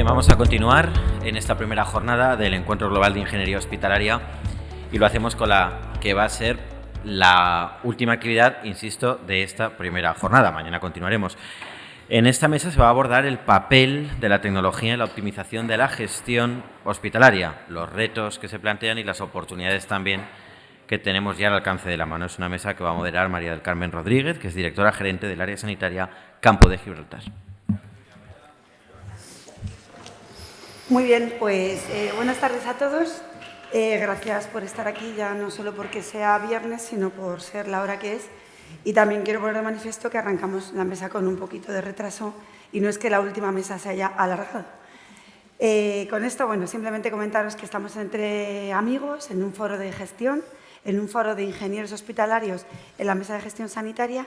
vamos a continuar en esta primera jornada del Encuentro Global de Ingeniería Hospitalaria y lo hacemos con la que va a ser la última actividad, insisto, de esta primera jornada. Mañana continuaremos. En esta mesa se va a abordar el papel de la tecnología en la optimización de la gestión hospitalaria, los retos que se plantean y las oportunidades también que tenemos ya al alcance de la mano. Es una mesa que va a moderar María del Carmen Rodríguez, que es directora gerente del área sanitaria Campo de Gibraltar. Muy bien, pues buenas tardes a todos. Gracias por estar aquí, ya no solo porque sea viernes, sino por ser la hora que es. Y también quiero poner de manifiesto que arrancamos la mesa con un poquito de retraso y no es que la última mesa se haya alargado. Con esto, bueno, simplemente comentaros que estamos entre amigos en un foro de gestión, en un foro de ingenieros hospitalarios en la mesa de gestión sanitaria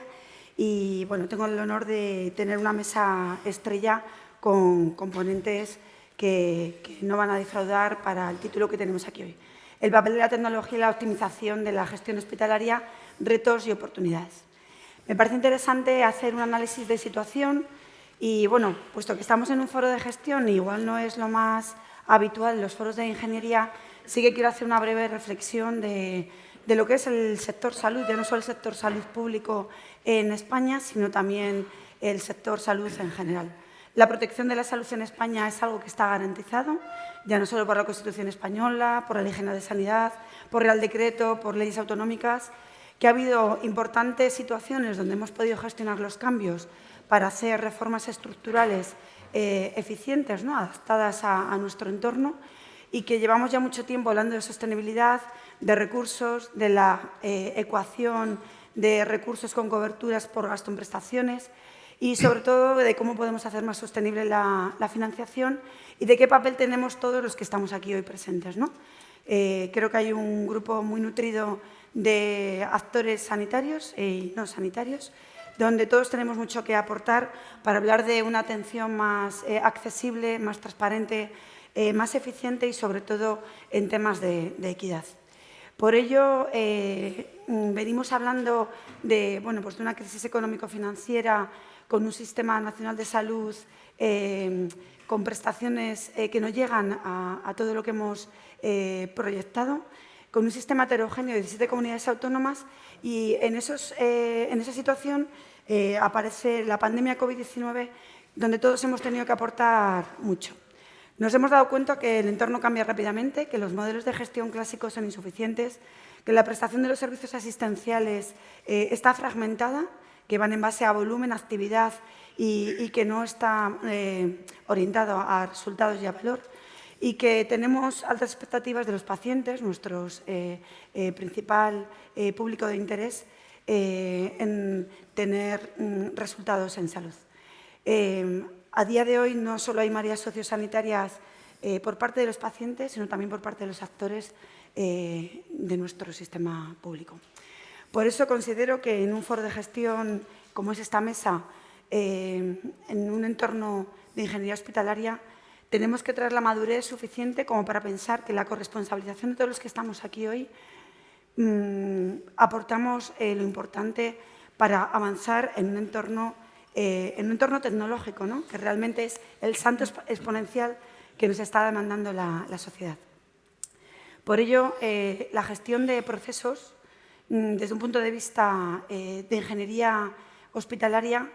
y, bueno, tengo el honor de tener una mesa estrella con componentes que no van a defraudar para el título que tenemos aquí hoy. El papel de la tecnología y la optimización de la gestión hospitalaria, retos y oportunidades. Me parece interesante hacer un análisis de situación y, bueno, puesto que estamos en un foro de gestión, igual no es lo más habitual en los foros de ingeniería, sí que quiero hacer una breve reflexión de lo que es el sector salud, ya no solo el sector salud público en España, sino también el sector salud en general. La protección de la salud en España es algo que está garantizado, ya no solo por la Constitución española, por la Ley General de Sanidad, por Real Decreto, por leyes autonómicas, que ha habido importantes situaciones donde hemos podido gestionar los cambios para hacer reformas estructurales eficientes, ¿no?, adaptadas a nuestro entorno y que llevamos ya mucho tiempo hablando de sostenibilidad, de recursos, de la ecuación de recursos con coberturas por gasto en prestaciones y, sobre todo, de cómo podemos hacer más sostenible la financiación y de qué papel tenemos todos los que estamos aquí hoy presentes, ¿no? Creo que hay un grupo muy nutrido de actores sanitarios y no sanitarios, donde todos tenemos mucho que aportar para hablar de una atención más accesible, más transparente, más eficiente y, sobre todo, en temas de equidad. Por ello, venimos hablando de, bueno, pues de una crisis económico-financiera con un sistema nacional de salud con prestaciones que no llegan a todo lo que hemos proyectado, con un sistema heterogéneo de 17 comunidades autónomas y en esa situación aparece la pandemia COVID-19, donde todos hemos tenido que aportar mucho. Nos hemos dado cuenta que el entorno cambia rápidamente, que los modelos de gestión clásicos son insuficientes, que la prestación de los servicios asistenciales está fragmentada, que van en base a volumen, actividad y que no está orientado a resultados y a valor, y que tenemos altas expectativas de los pacientes, nuestro principal público de interés, en tener resultados en salud. A día de hoy no solo hay mareas sociosanitarias por parte de los pacientes, sino también por parte de los actores de nuestro sistema público. Por eso considero que en un foro de gestión como es esta mesa, en un entorno de ingeniería hospitalaria, tenemos que traer la madurez suficiente como para pensar que la corresponsabilización de todos los que estamos aquí hoy aportamos lo importante para avanzar en un entorno tecnológico, ¿no?, que realmente es el salto exponencial que nos está demandando la sociedad. Por ello, la gestión de procesos, desde un punto de vista de ingeniería hospitalaria,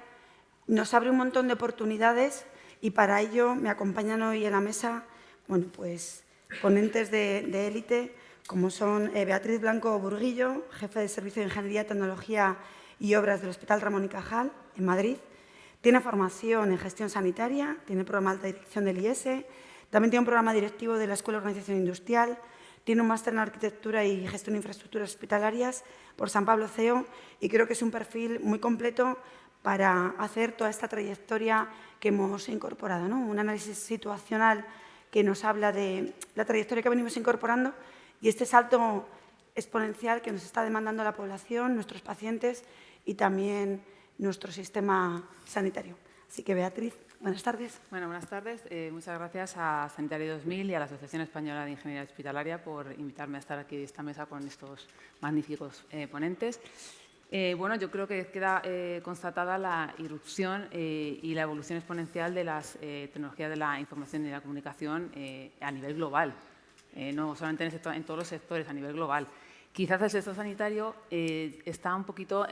nos abre un montón de oportunidades y para ello me acompañan hoy en la mesa, bueno, pues, ponentes de élite, como son Beatriz Blanco Burguillo, jefe de Servicio de Ingeniería, Tecnología y Obras del Hospital Ramón y Cajal, en Madrid. Tiene formación en gestión sanitaria, tiene programa de alta dirección del IES, también tiene un programa directivo de la Escuela de Organización Industrial, tiene un máster en Arquitectura y Gestión de Infraestructuras Hospitalarias por San Pablo CEO y creo que es un perfil muy completo para hacer toda esta trayectoria que hemos incorporado, ¿no? Un análisis situacional que nos habla de la trayectoria que venimos incorporando y este salto exponencial que nos está demandando la población, nuestros pacientes y también nuestro sistema sanitario. Así que, Beatriz, buenas tardes. Bueno, buenas tardes. Muchas gracias a Sanitario 2000 y a la Asociación Española de Ingeniería Hospitalaria por invitarme a estar aquí en esta mesa con estos magníficos ponentes. Bueno, yo creo que queda constatada la irrupción y la evolución exponencial de las tecnologías de la información y la comunicación a nivel global, no solamente en todos los sectores, a nivel global. Quizás el sector sanitario está un poquito,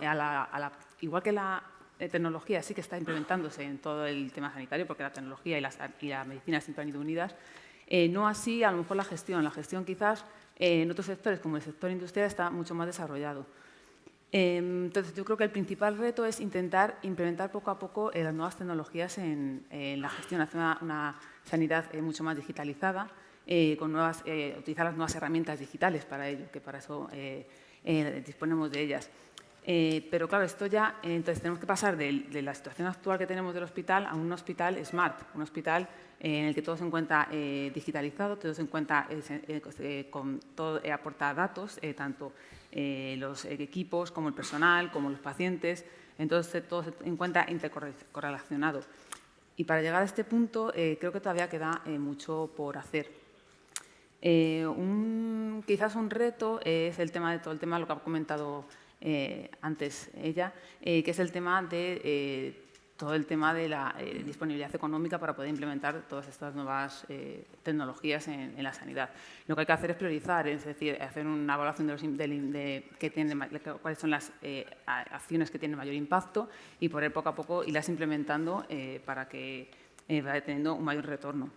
igual que la tecnología sí que está implementándose en todo el tema sanitario, porque la tecnología y la medicina siempre han ido unidas, no así a lo mejor la gestión. La gestión quizás en otros sectores, como el sector industrial, está mucho más desarrollado. Entonces, yo creo que el principal reto es intentar implementar poco a poco las nuevas tecnologías en la gestión, hacer una sanidad mucho más digitalizada, utilizar las nuevas herramientas digitales para ello, que para eso disponemos de ellas. Pero claro, esto ya, entonces tenemos que pasar de la situación actual que tenemos del hospital a un hospital smart, un hospital en el que todo se encuentra digitalizado, todo se encuentra con todo aporta datos, tanto los equipos como el personal, como los pacientes, entonces todo se encuentra intercorrelacionado. Y para llegar a este punto creo que todavía queda mucho por hacer. Quizás un reto es el tema de todo el tema, lo que ha comentado antes ella, que es el tema de todo el tema de la disponibilidad económica para poder implementar todas estas nuevas tecnologías en la sanidad. Lo que hay que hacer es priorizar, es decir, hacer una evaluación cuáles son las acciones que tienen mayor impacto y poder poco a poco irlas implementando para que vaya teniendo un mayor retorno.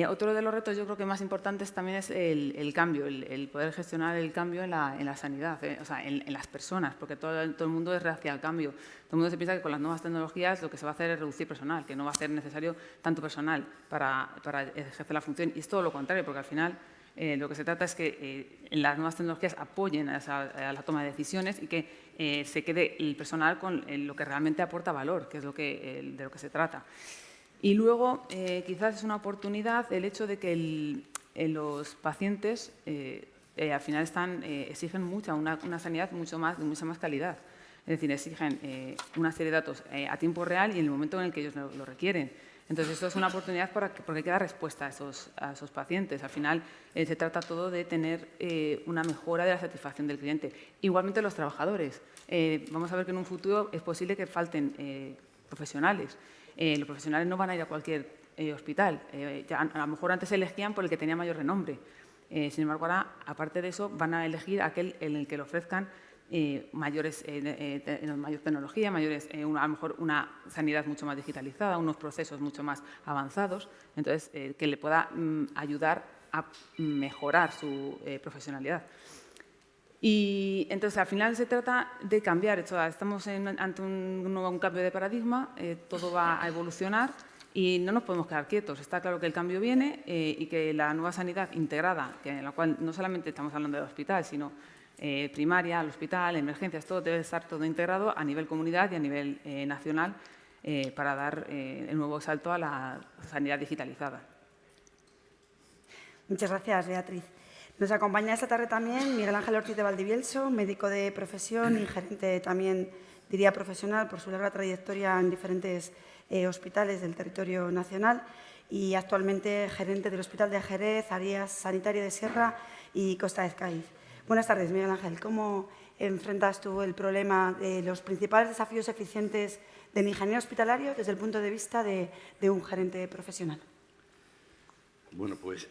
Otro de los retos, yo creo que más importantes también es el cambio, el poder gestionar el cambio en la sanidad, o sea, en las personas, porque todo el mundo es hacia el cambio. Todo el mundo se piensa que con las nuevas tecnologías lo que se va a hacer es reducir personal, que no va a ser necesario tanto personal para ejercer la función. Y es todo lo contrario, porque al final lo que se trata es que las nuevas tecnologías apoyen a la toma de decisiones y que se quede el personal con lo que realmente aporta valor, que es de lo que se trata. Y luego, quizás es una oportunidad el hecho de que los pacientes al final exigen una sanidad de mucha más calidad. Es decir, exigen una serie de datos a tiempo real y en el momento en el que ellos lo requieren. Entonces, esto es una oportunidad porque hay que dar respuesta a esos pacientes. Al final, se trata todo de tener una mejora de la satisfacción del cliente. Igualmente, los trabajadores. Vamos a ver que en un futuro es posible que falten profesionales. Los profesionales no van a ir a cualquier hospital. A lo mejor antes elegían por el que tenía mayor renombre. Sin embargo, ahora, aparte de eso, van a elegir aquel en el que le ofrezcan mayor tecnología, a lo mejor una sanidad mucho más digitalizada, unos procesos mucho más avanzados, entonces que le pueda ayudar a mejorar su profesionalidad. Y entonces, al final se trata de cambiar. Estamos ante un cambio de paradigma, todo va a evolucionar y no nos podemos quedar quietos. Está claro que el cambio viene y que la nueva sanidad integrada, en la cual no solamente estamos hablando del hospital, sino primaria, el hospital, emergencias, todo debe estar todo integrado a nivel comunidad y a nivel nacional para dar el nuevo salto a la sanidad digitalizada. Muchas gracias, Beatriz. Nos acompaña esta tarde también Miguel Ángel Ortiz de Valdivielso, médico de profesión y gerente también, diría, profesional por su larga trayectoria en diferentes hospitales del territorio nacional y actualmente gerente del Hospital de Jerez, Área Sanitaria de Sierra y Costa de Cádiz. Buenas tardes, Miguel Ángel. ¿Cómo enfrentas tú el problema de los principales desafíos eficientes del ingeniero hospitalario desde el punto de vista de un gerente profesional? Bueno, pues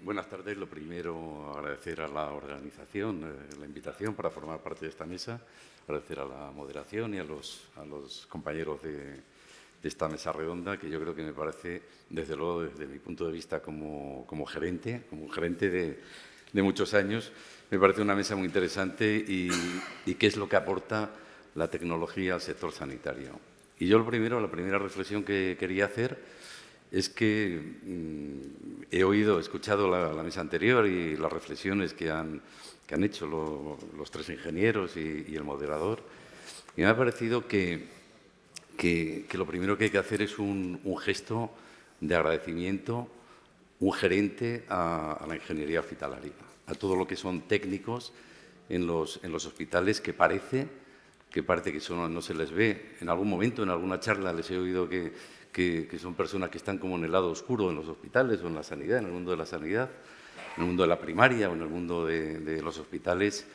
buenas tardes. Lo primero, agradecer a la organización la invitación para formar parte de esta mesa, agradecer a la moderación y a los compañeros de esta mesa redonda, que yo creo que me parece, desde luego, desde mi punto de vista como gerente de muchos años, me parece una mesa muy interesante y qué es lo que aporta la tecnología al sector sanitario. Y yo la primera reflexión que quería hacer es que he escuchado la mesa anterior y las reflexiones que han hecho los tres ingenieros y el moderador, y me ha parecido que lo primero que hay que hacer es un gesto de agradecimiento, un gerente a la ingeniería hospitalaria, a todo lo que son técnicos en los hospitales que parece que no se les ve. En algún momento, en alguna charla, les he oído que son personas que están como en el lado oscuro en los hospitales o en la sanidad, en el mundo de la sanidad, en el mundo de la primaria o en el mundo de los hospitales,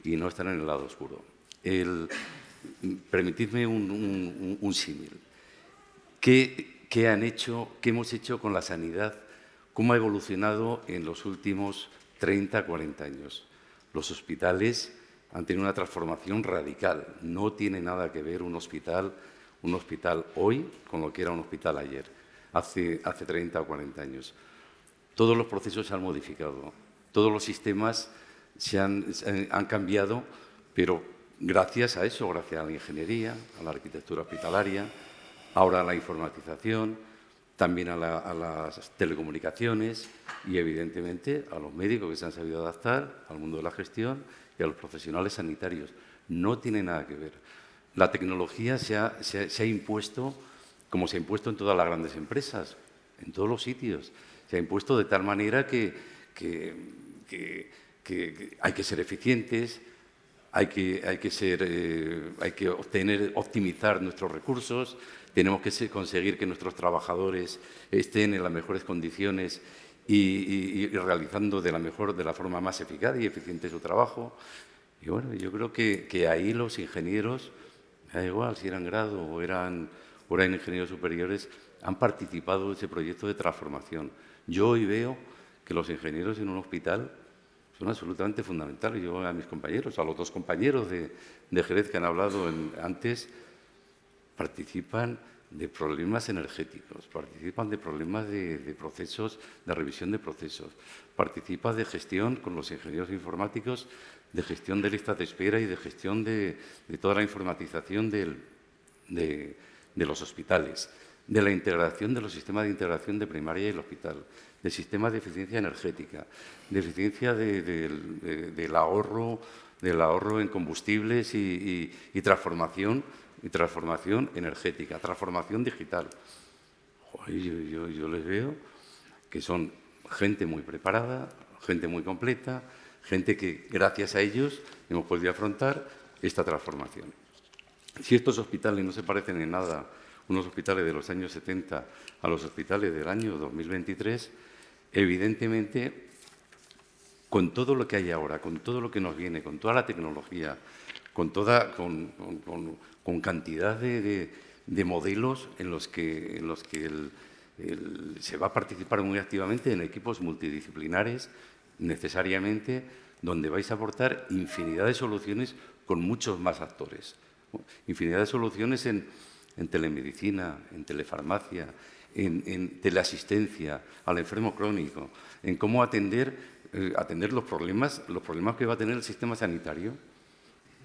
y no están en el lado oscuro. Permitidme un símil. ¿Qué hemos hecho con la sanidad? ¿Cómo ha evolucionado en los últimos 30, 40 años? Los hospitales han tenido una transformación radical. No tiene nada que ver un hospital hoy con lo que era un hospital ayer, hace 30 o 40 años. Todos los procesos se han modificado, todos los sistemas han cambiado, pero gracias a eso, gracias a la ingeniería, a la arquitectura hospitalaria, ahora a la informatización, también a las telecomunicaciones y, evidentemente, a los médicos que se han sabido adaptar al mundo de la gestión y a los profesionales sanitarios. No tiene nada que ver. La tecnología se ha impuesto, como se ha impuesto en todas las grandes empresas, en todos los sitios. Se ha impuesto de tal manera que hay que ser eficientes, hay que optimizar nuestros recursos, tenemos que conseguir que nuestros trabajadores estén en las mejores condiciones y realizando de la forma más eficaz y eficiente su trabajo. Y bueno, yo creo que ahí los ingenieros, me da igual si eran grado o eran ingenieros superiores, han participado en ese proyecto de transformación. Yo hoy veo que los ingenieros en un hospital son absolutamente fundamentales. Yo a mis compañeros, a los dos compañeros de Jerez que han hablado antes, participan de problemas energéticos, participan de problemas de procesos, de revisión de procesos, participan de gestión con los ingenieros informáticos, de gestión de listas de espera y de gestión de toda la informatización de los hospitales, de la integración de los sistemas de integración de primaria y el hospital, de sistemas de eficiencia energética, de eficiencia del ahorro en combustibles y transformación energética, transformación digital. Yo les veo que son gente muy preparada, gente muy completa, gente que gracias a ellos hemos podido afrontar esta transformación. Si estos hospitales no se parecen en nada, unos hospitales de los años 70 a los hospitales del año 2023, evidentemente, con todo lo que hay ahora, con todo lo que nos viene, con toda la tecnología, con cantidad de modelos en los que se va a participar muy activamente en equipos multidisciplinares, necesariamente, donde vais a aportar infinidad de soluciones con muchos más actores. Infinidad de soluciones en telemedicina, en telefarmacia, en teleasistencia al enfermo crónico, en cómo atender los problemas que va a tener el sistema sanitario.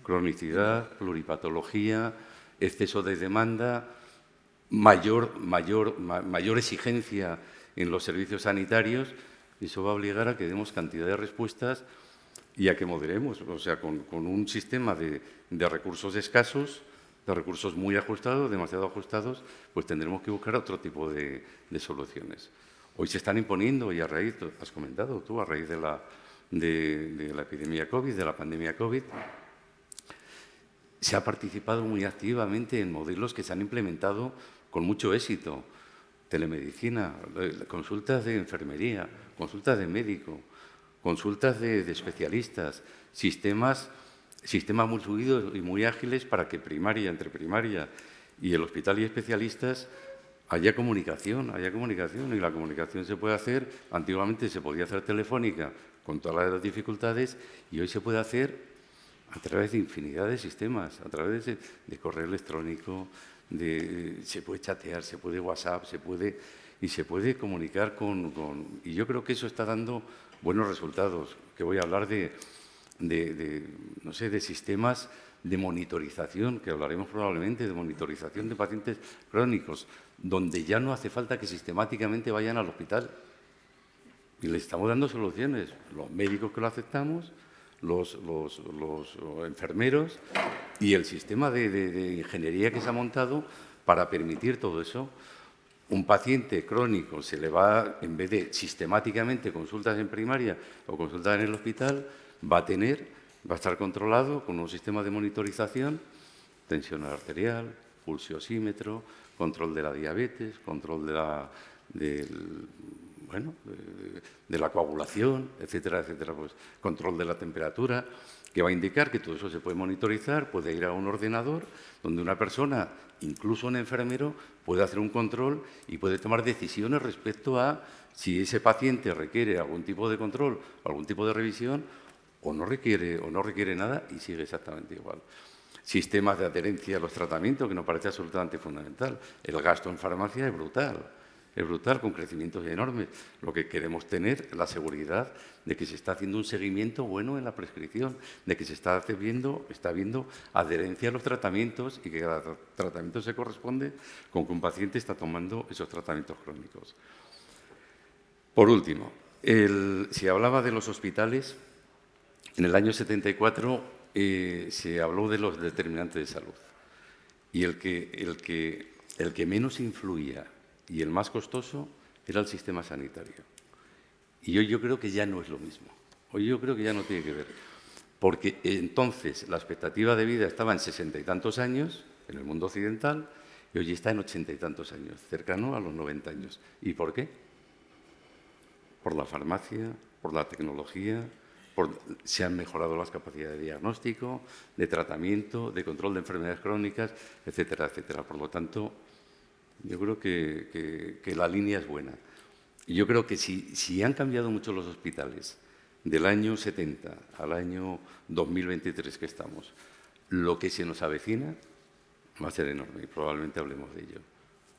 Cronicidad, pluripatología, exceso de demanda, mayor exigencia en los servicios sanitarios, y eso va a obligar a que demos cantidad de respuestas y a que moderemos, o sea, con un sistema de recursos escasos, de recursos muy ajustados, demasiado ajustados, pues tendremos que buscar otro tipo de soluciones. Hoy se están imponiendo, y a raíz, has comentado tú, a raíz de la epidemia COVID, de la pandemia COVID, se ha participado muy activamente en modelos que se han implementado con mucho éxito. Telemedicina, consultas de enfermería, consultas de médico, consultas de especialistas, sistemas muy fluidos y muy ágiles para que entre primaria y el hospital y especialistas haya comunicación, y la comunicación se puede hacer, antiguamente se podía hacer telefónica con todas las dificultades, y hoy se puede hacer a través de infinidad de sistemas, a través de correo electrónico, se puede chatear, se puede WhatsApp, se puede comunicar y yo creo que eso está dando buenos resultados, que voy a hablar de sistemas de monitorización, que hablaremos probablemente de monitorización de pacientes crónicos, donde ya no hace falta que sistemáticamente vayan al hospital. Y les estamos dando soluciones, los médicos que lo aceptamos, los enfermeros y el sistema de ingeniería que se ha montado para permitir todo eso. Un paciente crónico se le va, en vez de sistemáticamente consultas en primaria o consultas en el hospital, va a estar controlado con un sistema de monitorización, tensión arterial, pulsiosímetro, control de la diabetes, control de la coagulación, etcétera, etcétera, pues control de la temperatura, que va a indicar que todo eso se puede monitorizar, puede ir a un ordenador donde una persona, incluso un enfermero, puede hacer un control y puede tomar decisiones respecto a si ese paciente requiere algún tipo de control, algún tipo de revisión, o no requiere nada y sigue exactamente igual. Sistemas de adherencia a los tratamientos, que nos parece absolutamente fundamental. El gasto en farmacia es brutal, con crecimientos enormes. Lo que queremos tener es la seguridad de que se está haciendo un seguimiento bueno en la prescripción, de que se está viendo adherencia a los tratamientos y que cada tratamiento se corresponde con que un paciente está tomando esos tratamientos crónicos. Por último, se hablaba de los hospitales. En el año 74 se habló de los determinantes de salud y el que menos influía y el más costoso era el sistema sanitario. Y hoy yo creo que ya no es lo mismo. Hoy yo creo que ya no tiene que ver. Porque entonces la expectativa de vida estaba en 60 y tantos años en el mundo occidental y hoy está en 80 y tantos años, cercano a los 90 años. ¿Y por qué? Por la farmacia, por la tecnología, se han mejorado las capacidades de diagnóstico, de tratamiento, de control de enfermedades crónicas, etcétera, etcétera. Por lo tanto, yo creo que la línea es buena. Y yo creo que si han cambiado mucho los hospitales del año 70 al año 2023 que estamos, lo que se nos avecina va a ser enorme y probablemente hablemos de ello.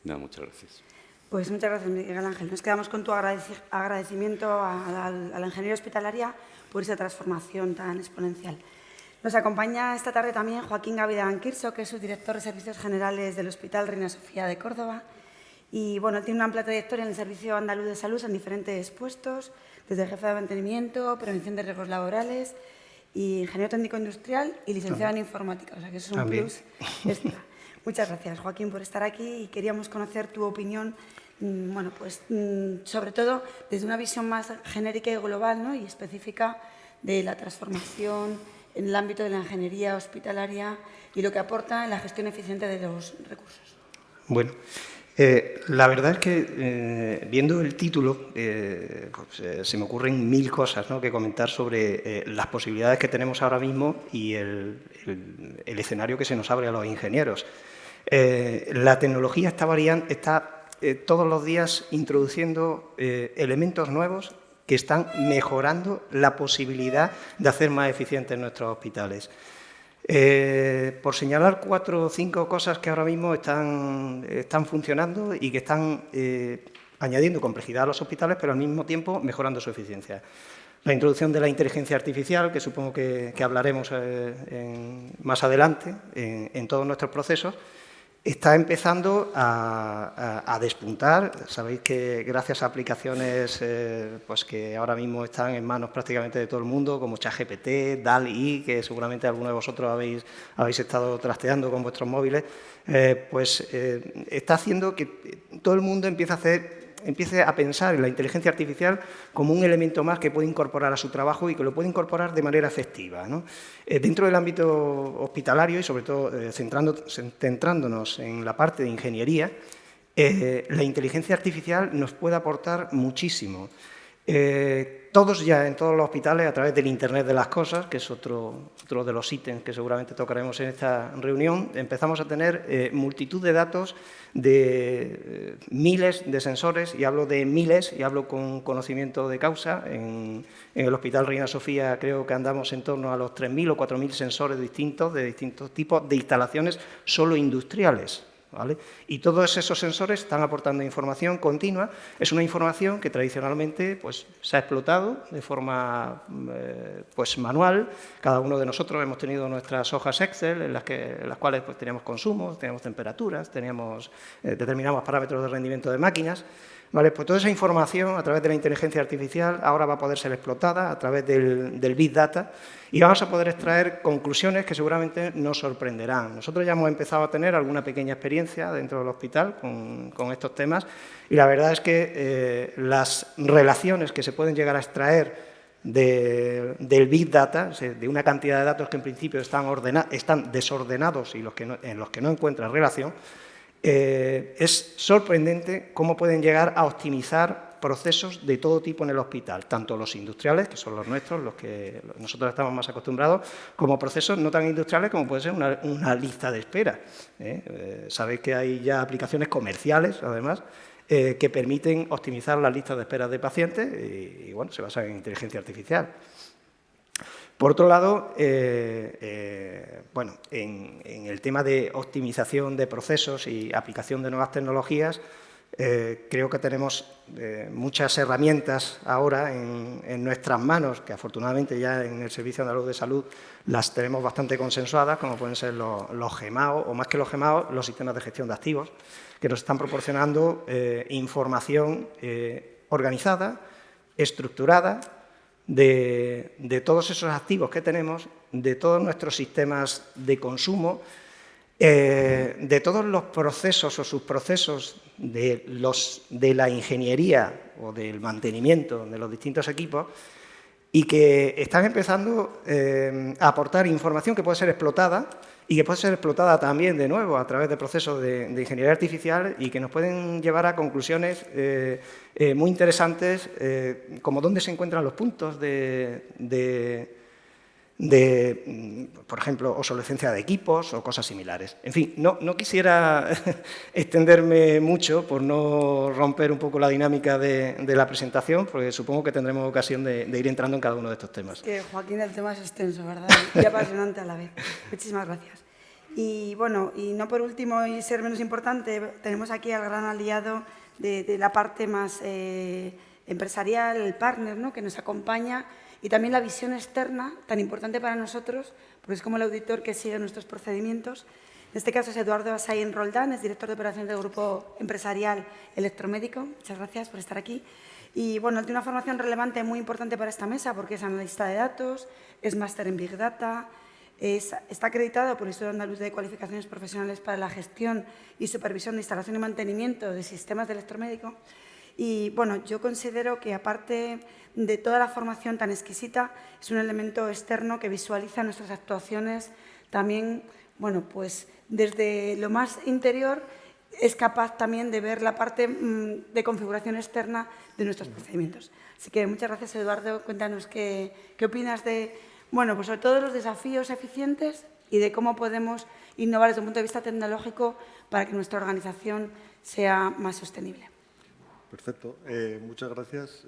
Nada, muchas gracias. Pues muchas gracias, Miguel Ángel. Nos quedamos con tu agradecimiento a la ingeniería hospitalaria por esa transformación tan exponencial. Nos acompaña esta tarde también Joaquín Gavidán Quirso, que es subdirector de Servicios Generales del Hospital Reina Sofía de Córdoba. Y bueno, tiene una amplia trayectoria en el Servicio Andaluz de Salud en diferentes puestos, desde jefe de mantenimiento, prevención de riesgos laborales, y ingeniero técnico industrial y licenciado en informática. O sea que eso es un plus extra. Muchas gracias, Joaquín, por estar aquí y queríamos conocer tu opinión, bueno, pues sobre todo desde una visión más genérica y global, ¿no?, y específica de la transformación en el ámbito de la ingeniería hospitalaria y lo que aporta en la gestión eficiente de los recursos. Bueno, la verdad es que viendo el título se me ocurren mil cosas, ¿no?, que comentar sobre las posibilidades que tenemos ahora mismo y el escenario que se nos abre a los ingenieros. La tecnología está todos los días introduciendo elementos nuevos que están mejorando la posibilidad de hacer más eficientes nuestros hospitales. Por señalar 4 o 5 cosas que ahora mismo están funcionando y que están añadiendo complejidad a los hospitales, pero al mismo tiempo mejorando su eficiencia. La introducción de la inteligencia artificial, que supongo que hablaremos más adelante en todos nuestros procesos, está empezando a despuntar. Sabéis que gracias a aplicaciones pues que ahora mismo están en manos prácticamente de todo el mundo, como ChatGPT, DALL-E, que seguramente alguno de vosotros habéis estado trasteando con vuestros móviles, está haciendo que todo el mundo empiece a pensar en la inteligencia artificial como un elemento más que puede incorporar a su trabajo y que lo puede incorporar de manera efectiva, ¿no? Dentro del ámbito hospitalario y sobre todo centrándonos en la parte de ingeniería, la inteligencia artificial nos puede aportar muchísimo. Todos ya en todos los hospitales, a través del Internet de las cosas, que es otro de los ítems que seguramente tocaremos en esta reunión, empezamos a tener multitud de datos de miles de sensores, y hablo de miles, y hablo con conocimiento de causa. En el Hospital Reina Sofía creo que andamos en torno a los 3.000 o 4.000 sensores distintos, de distintos tipos de instalaciones solo industriales, ¿vale? Y todos esos sensores están aportando información continua. Es una información que tradicionalmente se ha explotado de forma manual. Cada uno de nosotros hemos tenido nuestras hojas Excel en las cuales teníamos consumos, teníamos temperaturas, determinamos parámetros de rendimiento de máquinas. Vale, pues toda esa información a través de la inteligencia artificial ahora va a poder ser explotada a través del Big Data y vamos a poder extraer conclusiones que seguramente nos sorprenderán. Nosotros ya hemos empezado a tener alguna pequeña experiencia dentro del hospital con estos temas y la verdad es que las relaciones que se pueden llegar a extraer del Big Data, de una cantidad de datos que en principio están desordenados y en los que no encuentran relación, es sorprendente cómo pueden llegar a optimizar procesos de todo tipo en el hospital, tanto los industriales, que son los nuestros, los que nosotros estamos más acostumbrados, como procesos no tan industriales como puede ser una lista de espera. Sabéis que hay ya aplicaciones comerciales, además, que permiten optimizar las listas de espera de pacientes y bueno, se basan en inteligencia artificial. Por otro lado, bueno, en el tema de optimización de procesos y aplicación de nuevas tecnologías, creo que tenemos muchas herramientas ahora en nuestras manos, que afortunadamente ya en el Servicio Andaluz de Salud las tenemos bastante consensuadas, como pueden ser los GEMAO, o más que los GEMAO, los sistemas de gestión de activos, que nos están proporcionando información organizada, estructurada, de todos esos activos que tenemos, de todos nuestros sistemas de consumo, de todos los procesos o subprocesos de la ingeniería o del mantenimiento de los distintos equipos y que están empezando a aportar información que puede ser explotada y que puede ser explotada también de nuevo a través de procesos de ingeniería artificial y que nos pueden llevar a conclusiones muy interesantes, como dónde se encuentran los puntos de, por ejemplo, obsolescencia de equipos o cosas similares. En fin, no quisiera extenderme mucho por no romper un poco la dinámica de la presentación, porque supongo que tendremos ocasión de ir entrando en cada uno de estos temas. Que, Joaquín, el tema es extenso, ¿verdad? Y apasionante a la vez. Muchísimas gracias. Y bueno, y no por último y ser menos importante, tenemos aquí al gran aliado de la parte más empresarial, el partner, ¿no?, que nos acompaña, y también la visión externa, tan importante para nosotros, porque es como el auditor que sigue nuestros procedimientos. En este caso es Eduardo Asaín Roldán, es director de operaciones del Grupo Empresarial Electromédico. Muchas gracias por estar aquí. Y bueno, él tiene una formación relevante muy importante para esta mesa, porque es analista de datos, es máster en Big Data, está acreditado por el Instituto Andaluz de Cualificaciones Profesionales para la Gestión y Supervisión de Instalación y Mantenimiento de Sistemas de Electromédico. Y bueno, yo considero que aparte de toda la formación tan exquisita, es un elemento externo que visualiza nuestras actuaciones también, bueno, pues desde lo más interior es capaz también de ver la parte de configuración externa de nuestros procedimientos. Así que muchas gracias, Eduardo. Cuéntanos qué opinas de, bueno, pues sobre todo los desafíos eficientes y de cómo podemos innovar desde un punto de vista tecnológico para que nuestra organización sea más sostenible. Perfecto. Muchas gracias.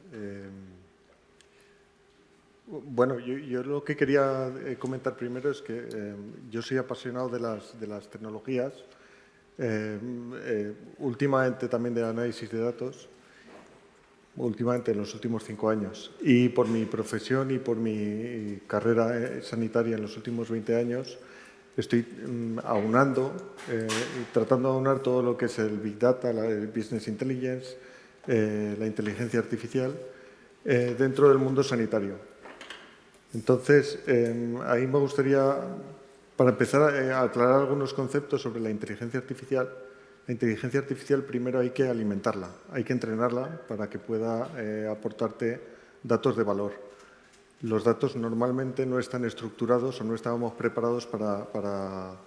Bueno, yo lo que quería comentar primero es que yo soy apasionado de las tecnologías, últimamente también de análisis de datos, últimamente en los últimos 5 años. Y por mi profesión y por mi carrera sanitaria en los últimos 20 años, estoy aunando, tratando de aunar todo lo que es el Big Data, el Business Intelligence, la inteligencia artificial dentro del mundo sanitario. Entonces, ahí me gustaría, para empezar, a aclarar algunos conceptos sobre la inteligencia artificial. La inteligencia artificial primero hay que alimentarla, hay que entrenarla para que pueda aportarte datos de valor. Los datos normalmente no están estructurados o no estábamos preparados para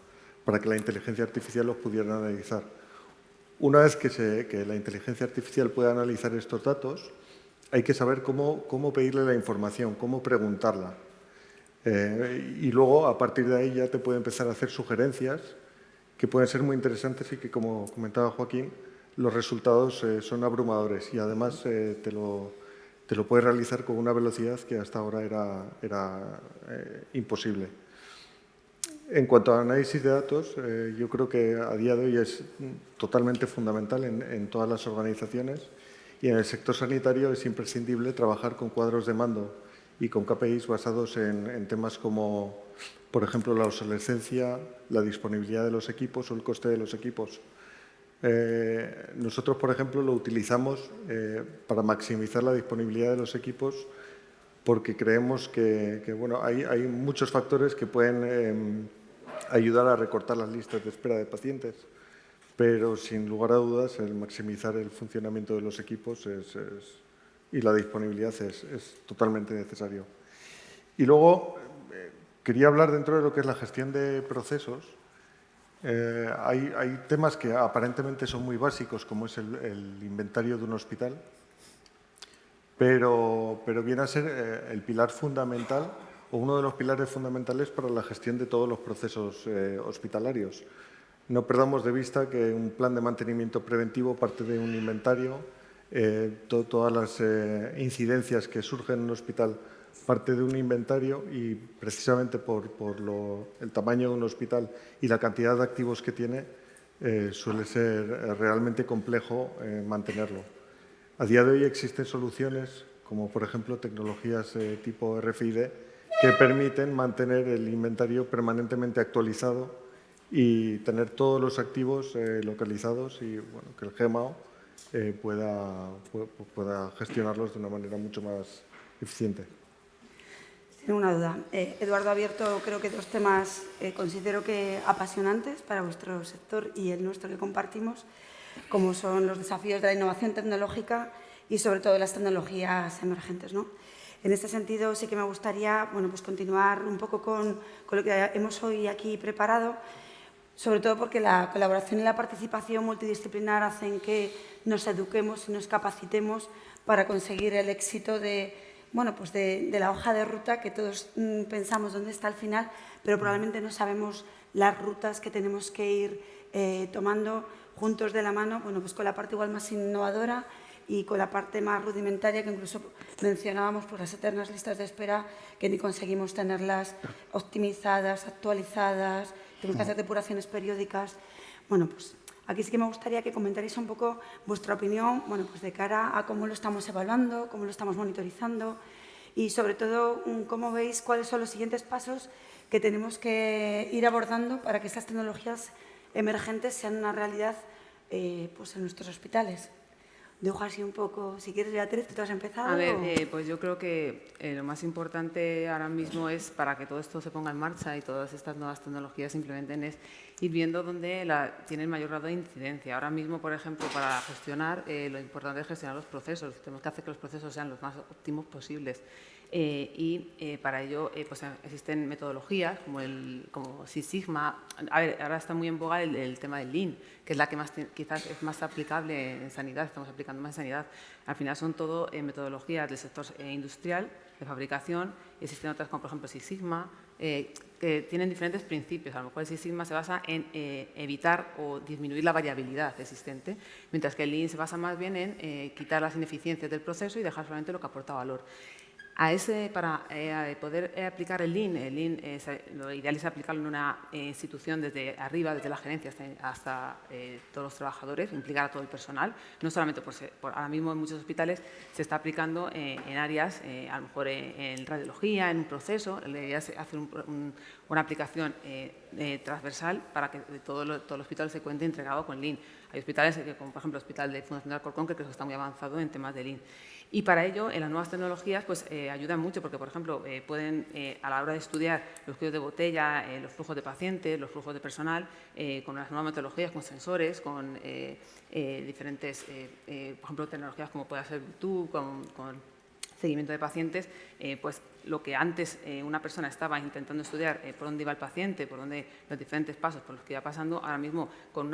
que la inteligencia artificial los pudiera analizar. Una vez que la inteligencia artificial pueda analizar estos datos, hay que saber cómo pedirle la información, cómo preguntarla. Y luego, a partir de ahí, ya te puede empezar a hacer sugerencias que pueden ser muy interesantes y que, como comentaba Joaquín, los resultados son abrumadores y además te lo puedes realizar con una velocidad que hasta ahora era imposible. En cuanto al análisis de datos, yo creo que a día de hoy es totalmente fundamental en todas las organizaciones y en el sector sanitario es imprescindible trabajar con cuadros de mando y con KPIs basados en temas como, por ejemplo, la obsolescencia, la disponibilidad de los equipos o el coste de los equipos. Nosotros, por ejemplo, lo utilizamos para maximizar la disponibilidad de los equipos porque creemos que bueno, hay muchos factores que pueden ayudar a recortar las listas de espera de pacientes, pero sin lugar a dudas el maximizar el funcionamiento de los equipos y la disponibilidad es totalmente necesario. Y luego quería hablar dentro de lo que es la gestión de procesos. Hay temas que aparentemente son muy básicos, como es el inventario de un hospital, pero viene a ser el pilar fundamental o uno de los pilares fundamentales para la gestión de todos los procesos hospitalarios. No perdamos de vista que un plan de mantenimiento preventivo parte de un inventario, todas las incidencias que surgen en un hospital parte de un inventario y precisamente por el tamaño de un hospital y la cantidad de activos que tiene, suele ser realmente complejo mantenerlo. A día de hoy existen soluciones como, por ejemplo, tecnologías tipo RFID que permiten mantener el inventario permanentemente actualizado y tener todos los activos localizados y bueno, que el GMAO pueda gestionarlos de una manera mucho más eficiente. Sin ninguna duda. Eduardo ha abierto, creo que 2 temas considero que apasionantes para vuestro sector y el nuestro que compartimos, como son los desafíos de la innovación tecnológica y sobre todo las tecnologías emergentes, ¿no? En este sentido, sí que me gustaría pues continuar un poco con lo que hemos hoy aquí preparado, sobre todo porque la colaboración y la participación multidisciplinar hacen que nos eduquemos y nos capacitemos para conseguir el éxito de la hoja de ruta que todos pensamos dónde está al final, pero probablemente no sabemos las rutas que tenemos que ir tomando juntos de la mano, pues con la parte igual más innovadora y con la parte más rudimentaria, que incluso mencionábamos por las eternas listas de espera, que ni conseguimos tenerlas optimizadas, actualizadas, tenemos que hacer depuraciones periódicas. Pues aquí sí que me gustaría que comentarais un poco vuestra opinión, pues de cara a cómo lo estamos evaluando, cómo lo estamos monitorizando y, sobre todo, cómo veis cuáles son los siguientes pasos que tenemos que ir abordando para que estas tecnologías emergentes sean una realidad pues en nuestros hospitales. Dejo así un poco, si quieres, Beatriz, que tú has empezado. A ver, pues yo creo que lo más importante ahora mismo es, para que todo esto se ponga en marcha y todas estas nuevas tecnologías se implementen, es ir viendo dónde tienen mayor grado de incidencia. Ahora mismo, por ejemplo, para gestionar, lo importante es gestionar los procesos. Tenemos que hacer que los procesos sean los más óptimos posibles. Para ello pues existen metodologías como Six Sigma. A ver, ahora está muy en boga el tema del Lean, que es la que quizás es más aplicable en sanidad, estamos aplicando más en sanidad. Al final son todo metodologías del sector industrial, de fabricación, y existen otras como por ejemplo Six Sigma, que tienen diferentes principios. A lo mejor el Six Sigma se basa en evitar o disminuir la variabilidad existente, mientras que el Lean se basa más bien en quitar las ineficiencias del proceso y dejar solamente lo que aporta valor. Para poder aplicar el Lean, lo ideal es aplicarlo en una institución desde arriba, desde la gerencia hasta todos los trabajadores, implicar a todo el personal, no solamente ahora mismo en muchos hospitales se está aplicando en áreas, a lo mejor en radiología, en un proceso, la idea es hacer una aplicación transversal para que todo el hospital se cuente integrado con Lean. Hay hospitales, como por ejemplo el Hospital de Fundación de Alcorcón, que creo que está muy avanzado en temas de Lean. Y para ello, en las nuevas tecnologías pues, ayudan mucho porque, por ejemplo, pueden, a la hora de estudiar los cuellos de botella, los flujos de pacientes, los flujos de personal, con las nuevas metodologías, con sensores, con diferentes, por ejemplo, tecnologías como puede ser Bluetooth, con seguimiento de pacientes, pues lo que antes una persona estaba intentando estudiar por dónde iba el paciente, por dónde los diferentes pasos por los que iba pasando, ahora mismo con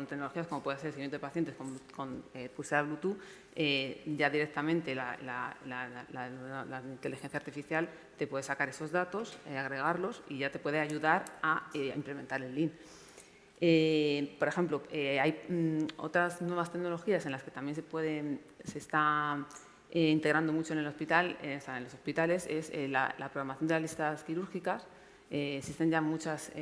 tecnologías como puede ser el seguimiento de pacientes con pulsera Bluetooth, ya directamente la inteligencia artificial te puede sacar esos datos, agregarlos y ya te puede ayudar a implementar el Lean. Por ejemplo, hay otras nuevas tecnologías en las que también se está integrando mucho en el hospital, en los hospitales, es la programación de las listas quirúrgicas. Existen ya muchas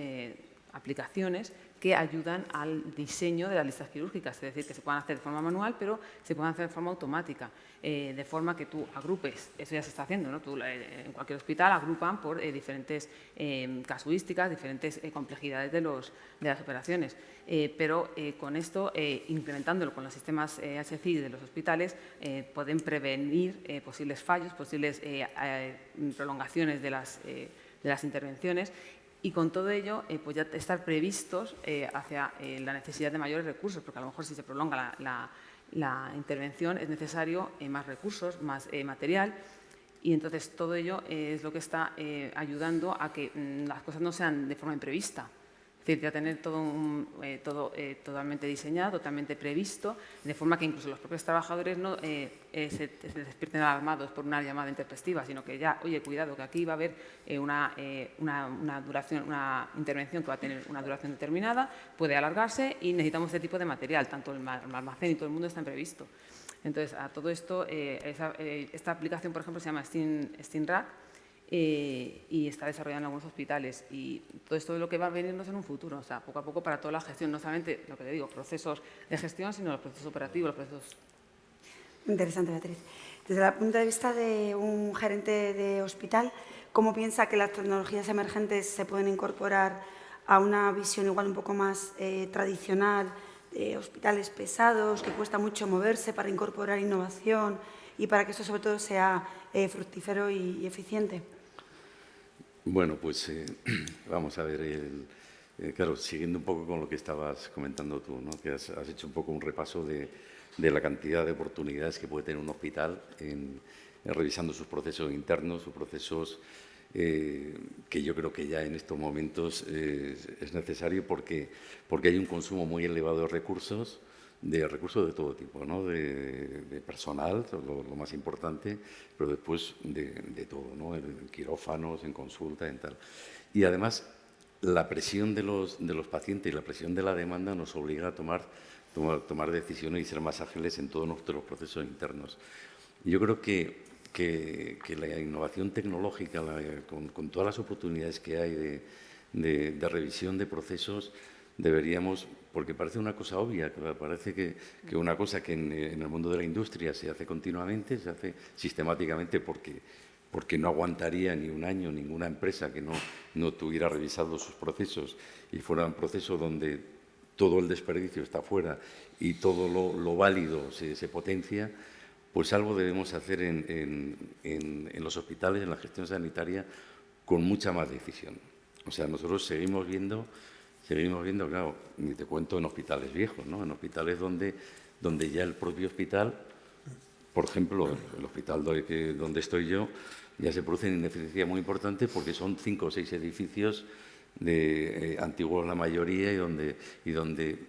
aplicaciones que ayudan al diseño de las listas quirúrgicas, es decir, que se puedan hacer de forma manual, pero se pueden hacer de forma automática, de forma que tú agrupes, eso ya se está haciendo, ¿no? Tú, en cualquier hospital agrupan por diferentes casuísticas, diferentes complejidades de las operaciones, pero con esto, implementándolo con los sistemas HCI de los hospitales, pueden prevenir posibles fallos, posibles prolongaciones de las intervenciones. Y con todo ello, pues ya estar previstos hacia la necesidad de mayores recursos, porque a lo mejor si se prolonga la intervención es necesario más recursos, más material, y entonces todo ello es lo que está ayudando a que las cosas no sean de forma imprevista, Es decir, ya tener todo, totalmente diseñado, totalmente previsto, de forma que incluso los propios trabajadores no se despierten alarmados por una llamada intempestiva, sino que ya, oye, cuidado, que aquí va a haber una intervención que va a tener una duración determinada, puede alargarse y necesitamos este tipo de material, tanto el almacén y todo el mundo están previsto. Entonces, a todo esto, esta aplicación, por ejemplo, se llama SteamRack, y está desarrollando en algunos hospitales. Y todo esto es lo que va a venirnos en un futuro, o sea, poco a poco para toda la gestión, no solamente lo que te digo, procesos de gestión, sino los procesos operativos, los procesos... Interesante, Beatriz. Desde el punto de vista de un gerente de hospital, ¿cómo piensa que las tecnologías emergentes se pueden incorporar a una visión igual un poco más tradicional de hospitales pesados, que cuesta mucho moverse para incorporar innovación y para que eso sobre todo sea fructífero y eficiente? Bueno, pues vamos a ver, claro, siguiendo un poco con lo que estabas comentando tú, ¿no? Que has hecho un poco un repaso de la cantidad de oportunidades que puede tener un hospital en revisando sus procesos internos, sus procesos que yo creo que ya en estos momentos es necesario porque hay un consumo muy elevado de recursos de todo tipo, ¿no? De personal, lo más importante, pero después de todo, ¿no? En quirófanos, en consulta, en tal. Y además, la presión de los pacientes y la presión de la demanda nos obliga a tomar decisiones y ser más ágiles en todos nuestros procesos internos. Yo creo que la innovación tecnológica, con todas las oportunidades que hay de revisión de procesos, deberíamos, porque parece una cosa obvia, parece que una cosa que en el mundo de la industria se hace continuamente, se hace sistemáticamente porque no aguantaría ni un año ninguna empresa que no tuviera revisado sus procesos y fuera un proceso donde todo el desperdicio está fuera y todo lo válido se potencia, pues algo debemos hacer en los hospitales, en la gestión sanitaria, con mucha más decisión. O sea, nosotros seguimos viendo, claro, ni te cuento en hospitales viejos, ¿no? En hospitales donde ya el propio hospital, por ejemplo, el hospital donde estoy yo, ya se produce una ineficiencia muy importante porque son 5 o 6 edificios antiguos la mayoría y donde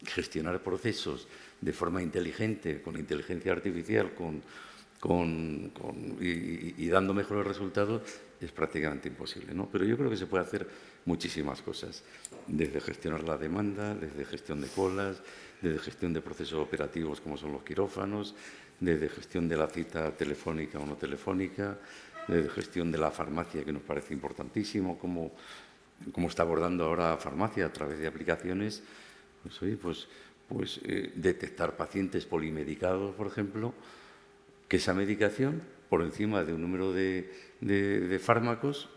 gestionar procesos de forma inteligente, con inteligencia artificial, y dando mejores resultados, es prácticamente imposible, ¿no? Pero yo creo que se puede hacer muchísimas cosas, desde gestionar la demanda, desde gestión de colas, desde gestión de procesos operativos como son los quirófanos, desde gestión de la cita telefónica o no telefónica, desde gestión de la farmacia, que nos parece importantísimo, cómo está abordando ahora la farmacia a través de aplicaciones, pues detectar pacientes polimedicados, por ejemplo, que esa medicación, por encima de un número de fármacos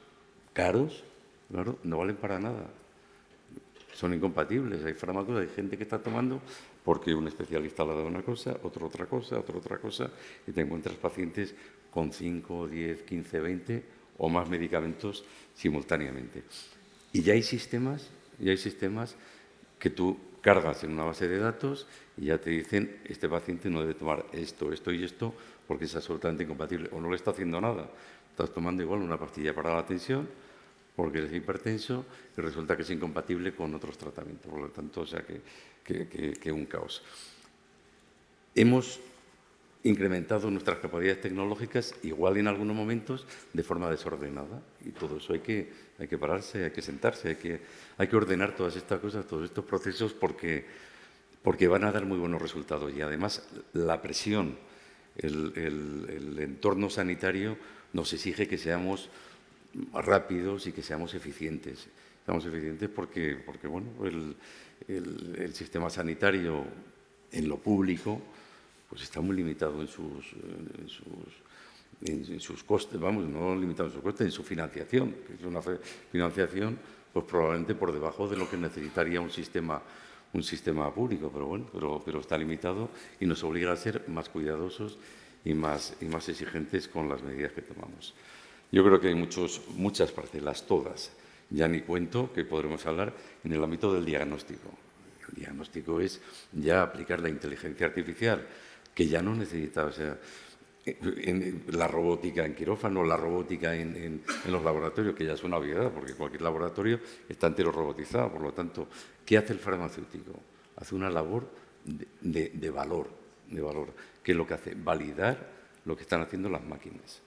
caros, claro, no valen para nada. Son incompatibles. Hay fármacos, hay gente que está tomando porque un especialista le ha dado una cosa, otro otra cosa, y te encuentras pacientes con 5, 10, 15, 20 o más medicamentos simultáneamente. Y ya hay sistemas que tú cargas en una base de datos y ya te dicen, este paciente no debe tomar esto y esto porque es absolutamente incompatible o no le está haciendo nada. Estás tomando igual una pastilla para la tensión porque eres hipertenso y resulta que es incompatible con otros tratamientos. Por lo tanto, o sea que un caos. Hemos incrementado nuestras capacidades tecnológicas, igual en algunos momentos, de forma desordenada. Y todo eso hay que pararse, hay que sentarse, hay que ordenar todas estas cosas, todos estos procesos, porque van a dar muy buenos resultados. Y además, la presión, el entorno sanitario nos exige que seamos rápidos y que seamos eficientes. Seamos eficientes porque bueno, el sistema sanitario en lo público pues está muy limitado en sus costes, vamos, no limitado en sus costes, en su financiación, que es una financiación pues probablemente por debajo de lo que necesitaría un sistema público, pero bueno, pero está limitado y nos obliga a ser más cuidadosos y más exigentes con las medidas que tomamos. Yo creo que hay muchas parcelas, todas, ya ni cuento que podremos hablar en el ámbito del diagnóstico. El diagnóstico es ya aplicar la inteligencia artificial, que ya no necesita, o sea, la robótica en quirófano, la robótica en los laboratorios, que ya es una obviedad, porque cualquier laboratorio está entero robotizado. Por lo tanto, ¿qué hace el farmacéutico? Hace una labor de valor, que es lo que hace validar lo que están haciendo las máquinas.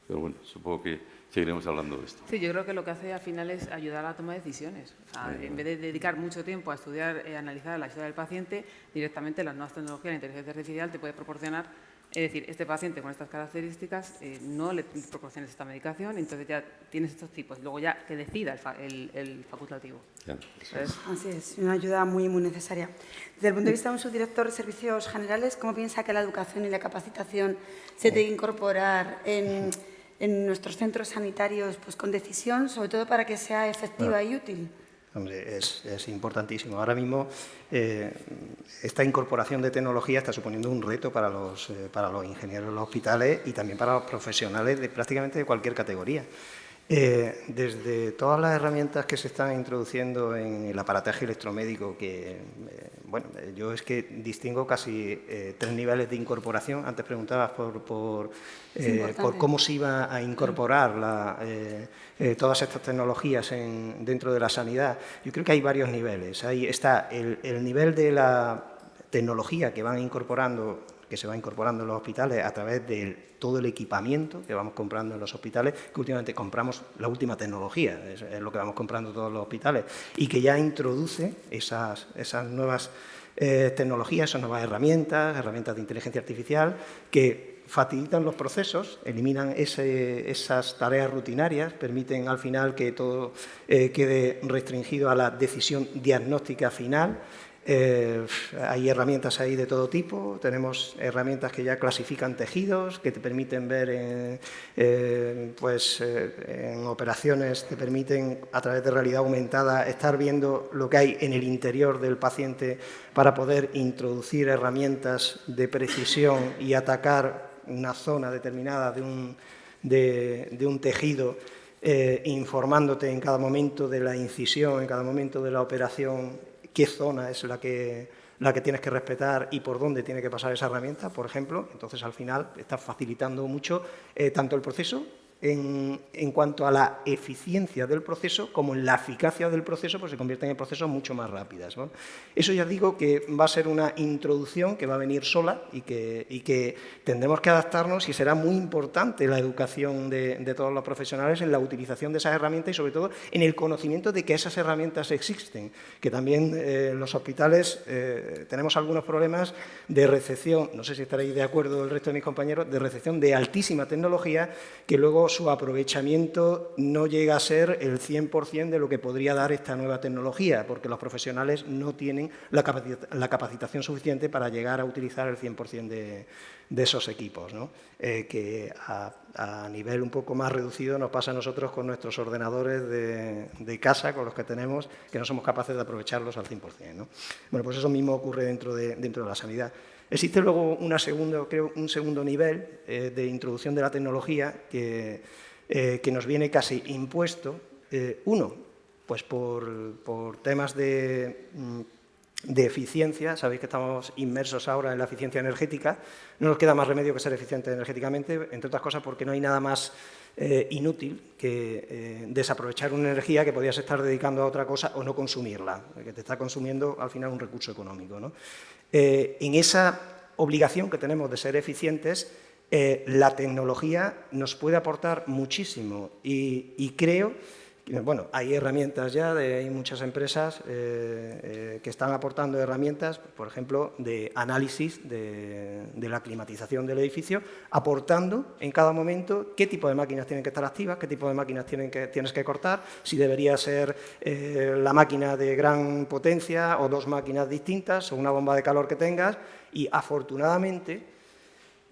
Pero bueno, supongo que seguiremos hablando de esto. Sí, yo creo que lo que hace al final es ayudar a la toma de decisiones. O sea, en vez de dedicar mucho tiempo a estudiar, analizar la historia del paciente, directamente las nuevas tecnologías, la inteligencia artificial te puede proporcionar, es decir, este paciente con estas características no le proporciones esta medicación, entonces ya tienes estos tipos. Luego ya que decida el facultativo. Ya, Así es, una ayuda muy, muy necesaria. Desde el punto de vista de un subdirector de Servicios Generales, ¿cómo piensa que la educación y la capacitación se debe incorporar en nuestros centros sanitarios pues, con decisión, sobre todo para que sea efectiva y útil? Hombre, es importantísimo. Ahora mismo esta incorporación de tecnología está suponiendo un reto para los ingenieros de los hospitales y también para los profesionales de prácticamente de cualquier categoría. Desde todas las herramientas que se están introduciendo en el aparataje electromédico, que bueno, yo es que distingo casi 3 niveles de incorporación. Antes preguntabas por cómo se iba a incorporar todas estas tecnologías dentro de la sanidad. Yo creo que hay varios niveles. Ahí está el nivel de la tecnología que se va incorporando en los hospitales a través de todo el equipamiento que vamos comprando en los hospitales, que últimamente compramos la última tecnología, es lo que vamos comprando todos los hospitales, y que ya introduce esas nuevas tecnologías, esas nuevas herramientas de inteligencia artificial, que facilitan los procesos, eliminan esas tareas rutinarias, permiten al final que todo quede restringido a la decisión diagnóstica final. Hay herramientas ahí de todo tipo. Tenemos herramientas que ya clasifican tejidos, que te permiten ver en operaciones, te permiten a través de realidad aumentada estar viendo lo que hay en el interior del paciente para poder introducir herramientas de precisión y atacar una zona determinada de un tejido, informándote en cada momento de la incisión, en cada momento de la operación, qué zona es la que tienes que respetar y por dónde tiene que pasar esa herramienta, por ejemplo. Entonces, al final, estás facilitando mucho tanto el proceso en cuanto a la eficiencia del proceso como en la eficacia del proceso, pues se convierten en procesos mucho más rápidos, ¿no? Eso ya digo que va a ser una introducción que va a venir sola y que tendremos que adaptarnos, y será muy importante la educación de todos los profesionales en la utilización de esas herramientas y sobre todo en el conocimiento de que esas herramientas existen, que también en los hospitales tenemos algunos problemas de recepción, no sé si estaréis de acuerdo el resto de mis compañeros, de recepción de altísima tecnología que luego su aprovechamiento no llega a ser el 100% de lo que podría dar esta nueva tecnología, porque los profesionales no tienen la capacitación suficiente para llegar a utilizar el 100% de esos equipos, ¿no? Que a nivel un poco más reducido nos pasa a nosotros con nuestros ordenadores de casa, con los que tenemos, que no somos capaces de aprovecharlos al 100%, ¿no? Bueno, pues eso mismo ocurre dentro de la sanidad. Existe luego un segundo nivel de introducción de la tecnología que nos viene casi impuesto. Uno, pues por temas de eficiencia. Sabéis que estamos inmersos ahora en la eficiencia energética. No nos queda más remedio que ser eficientes energéticamente, entre otras cosas porque no hay nada más inútil que desaprovechar una energía que podías estar dedicando a otra cosa o no consumirla, que te está consumiendo al final un recurso económico, ¿no? En esa obligación que tenemos de ser eficientes, la tecnología nos puede aportar muchísimo y creo que, bueno, hay herramientas ya, hay muchas empresas que están aportando herramientas, por ejemplo, de análisis de la climatización del edificio, aportando en cada momento qué tipo de máquinas tienen que estar activas, qué tipo de máquinas tienes que cortar, si debería ser la máquina de gran potencia o 2 máquinas distintas o una bomba de calor que tengas, y afortunadamente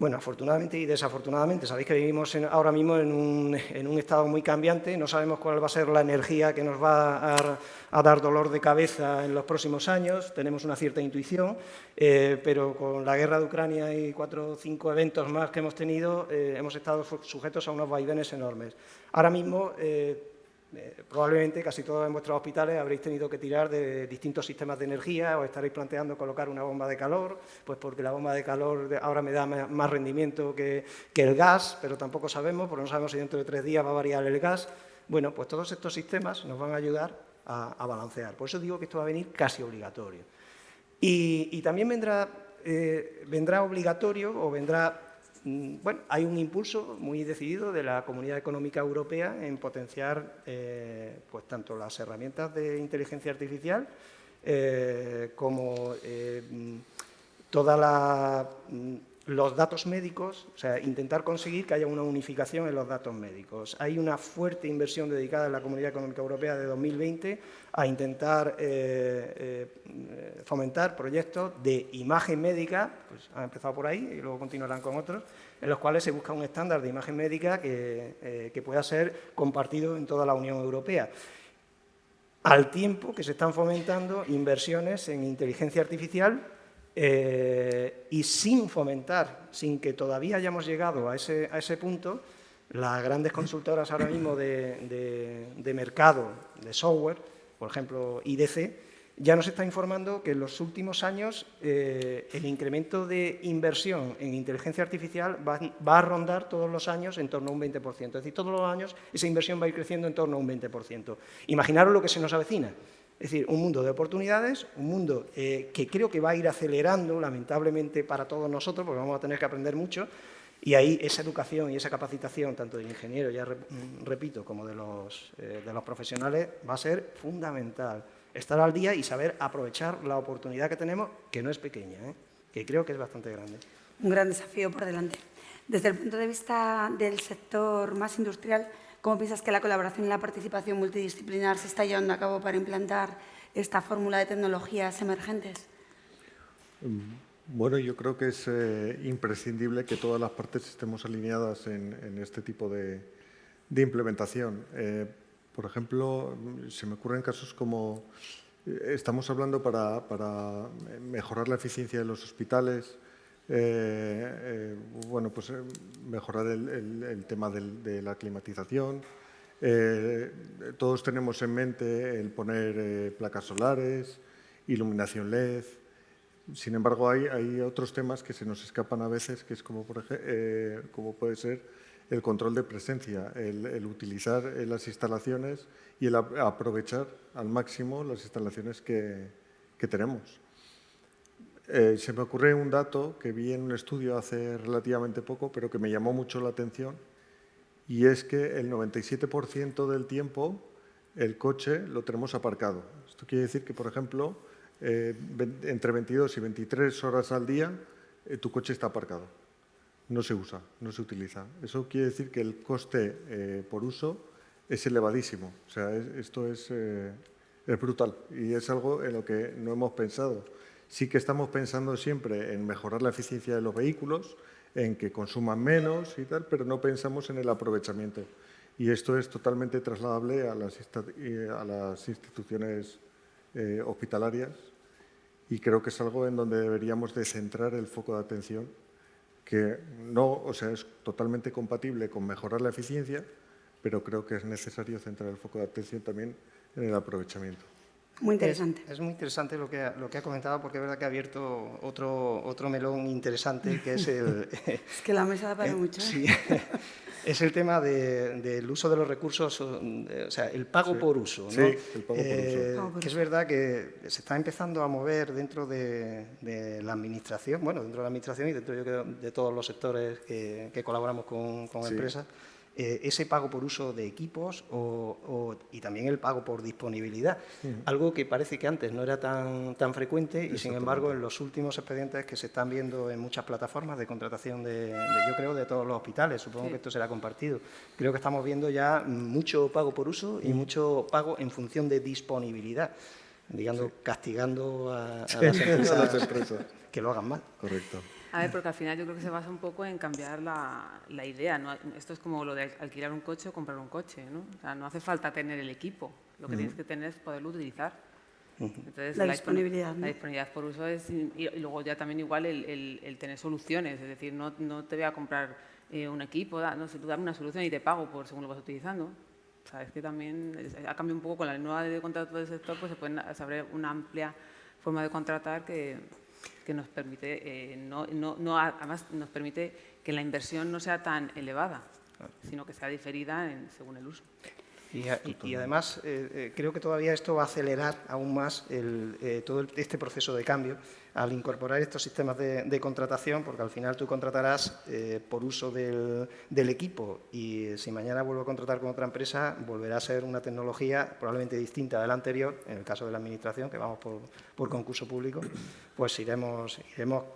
y desafortunadamente, sabéis que vivimos ahora mismo en un estado muy cambiante, no sabemos cuál va a ser la energía que nos va a dar dolor de cabeza en los próximos años, tenemos una cierta intuición, pero con la guerra de Ucrania y 4 o 5 eventos más que hemos tenido, hemos estado sujetos a unos vaivenes enormes. Ahora mismo Probablemente casi todos en vuestros hospitales habréis tenido que tirar de distintos sistemas de energía o estaréis planteando colocar una bomba de calor, pues porque la bomba de calor ahora me da más rendimiento que el gas, pero tampoco sabemos, porque no sabemos si dentro de 3 días va a variar el gas. Bueno, pues todos estos sistemas nos van a ayudar a balancear. Por eso digo que esto va a venir casi obligatorio. Y también vendrá obligatorio o vendrá... Bueno, hay un impulso muy decidido de la Comunidad Económica Europea en potenciar pues tanto las herramientas de inteligencia artificial como todos los datos médicos, o sea, intentar conseguir que haya una unificación en los datos médicos. Hay una fuerte inversión dedicada en la Comunidad Económica Europea de 2020 a intentar fomentar proyectos de imagen médica, pues han empezado por ahí y luego continuarán con otros, en los cuales se busca un estándar de imagen médica que pueda ser compartido en toda la Unión Europea. Al tiempo que se están fomentando inversiones en inteligencia artificial y sin fomentar, sin que todavía hayamos llegado a ese punto, las grandes consultoras ahora mismo de mercado, de software, por ejemplo IDC, ya nos está informando que en los últimos años el incremento de inversión en inteligencia artificial va a rondar todos los años en torno a un 20%. Es decir, todos los años esa inversión va a ir creciendo en torno a un 20%. Imaginaros lo que se nos avecina. Es decir, un mundo de oportunidades, un mundo que creo que va a ir acelerando, lamentablemente para todos nosotros, porque vamos a tener que aprender mucho, y ahí esa educación y esa capacitación, tanto de ingenieros, ya repito, como de los profesionales, va a ser fundamental. Estar al día y saber aprovechar la oportunidad que tenemos, que no es pequeña, que creo que es bastante grande. Un gran desafío por delante. Desde el punto de vista del sector más industrial, ¿cómo piensas que la colaboración y la participación multidisciplinar se está llevando a cabo para implantar esta fórmula de tecnologías emergentes? Bueno, yo creo que es imprescindible que todas las partes estemos alineadas en este tipo de implementación. Por ejemplo, se me ocurren casos como estamos hablando para mejorar la eficiencia de los hospitales, bueno, pues mejorar el tema de la climatización. Todos tenemos en mente el poner placas solares, iluminación LED. Sin embargo, hay otros temas que se nos escapan a veces, que es como puede ser el control de presencia, el utilizar las instalaciones y el aprovechar al máximo las instalaciones que tenemos. Se me ocurre un dato que vi en un estudio hace relativamente poco, pero que me llamó mucho la atención, y es que el 97% del tiempo el coche lo tenemos aparcado. Esto quiere decir que, por ejemplo, entre 22 y 23 horas al día tu coche está aparcado. No se usa, no se utiliza. Eso quiere decir que el coste por uso es elevadísimo. O sea, esto es brutal y es algo en lo que no hemos pensado. Sí que estamos pensando siempre en mejorar la eficiencia de los vehículos, en que consuman menos y tal, pero no pensamos en el aprovechamiento. Y esto es totalmente trasladable a las instituciones hospitalarias y creo que es algo en donde deberíamos de centrar el foco de atención, que no, o sea, es totalmente compatible con mejorar la eficiencia, pero creo que es necesario centrar el foco de atención también en el aprovechamiento. Muy interesante. Es muy interesante lo que ha comentado, porque es verdad que ha abierto otro melón interesante, que es el... Es que la mesa da para mucho. Sí, es el tema del uso de los recursos, o sea, el pago por uso, ¿no? Sí, el pago por uso. Que es verdad que se está empezando a mover dentro de la administración, bueno, dentro de la administración y dentro, yo creo, de todos los sectores que colaboramos con empresas, ese pago por uso de equipos y también el pago por disponibilidad, algo que parece que antes no era tan frecuente y, sin embargo, en los últimos expedientes que se están viendo en muchas plataformas de contratación yo creo, de todos los hospitales, supongo que esto será compartido, creo que estamos viendo ya mucho pago por uso y mucho pago en función de disponibilidad, digamos, castigando a las empresas que lo hagan mal. Correcto. A ver, porque al final yo creo que se basa un poco en cambiar la idea, ¿no? Esto es como lo de alquilar un coche o comprar un coche, ¿no? O sea, no hace falta tener el equipo, lo que tienes que tener es poderlo utilizar. Entonces, la disponibilidad, ¿no? La disponibilidad por uso es, y luego ya también igual el tener soluciones, es decir, no te voy a comprar un equipo, no sé, tú dame una solución y te pago por según lo vas utilizando. O sea, es que también ha cambiado un poco con la nueva ley de contrato del sector, pues se abre una amplia forma de contratar que nos permite, además nos permite que la inversión no sea tan elevada, sino que sea diferida según el uso. Y además, creo que todavía esto va a acelerar aún más todo este proceso de cambio al incorporar estos sistemas de contratación, porque al final tú contratarás por uso del equipo y si mañana vuelvo a contratar con otra empresa, volverá a ser una tecnología probablemente distinta de la anterior. En el caso de la Administración, que vamos por concurso público, pues iremos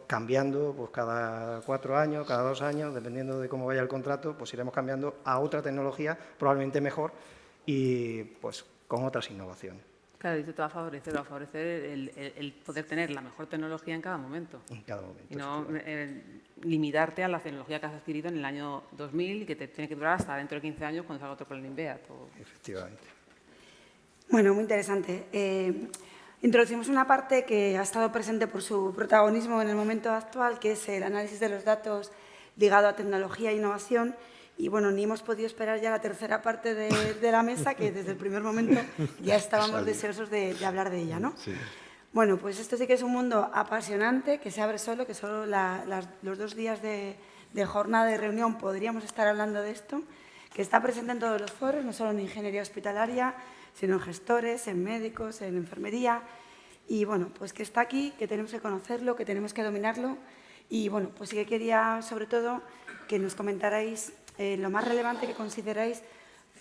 cambiando pues cada 4 años, cada 2 años, dependiendo de cómo vaya el contrato, pues iremos cambiando a otra tecnología probablemente mejor y pues con otras innovaciones. Claro, y esto te va a favorecer el poder tener la mejor tecnología en cada momento. En cada momento. Y no limitarte a la tecnología que has adquirido en el año 2000 y que te tiene que durar hasta dentro de 15 años cuando salga otro plan INVEA. Efectivamente. Bueno, muy interesante. Introducimos una parte que ha estado presente por su protagonismo en el momento actual, que es el análisis de los datos ligado a tecnología e innovación. Y bueno, ni hemos podido esperar ya la tercera parte de la mesa, que desde el primer momento ya estábamos deseosos de hablar de ella, ¿no? Sí. Bueno, pues esto sí que es un mundo apasionante, que se abre solo, que solo los 2 días de jornada de reunión podríamos estar hablando de esto, que está presente en todos los foros, no solo en ingeniería hospitalaria, sino en gestores, en médicos, en enfermería. Y bueno, pues que está aquí, que tenemos que conocerlo, que tenemos que dominarlo. Y bueno, pues sí que quería, sobre todo, que nos comentarais lo más relevante que consideráis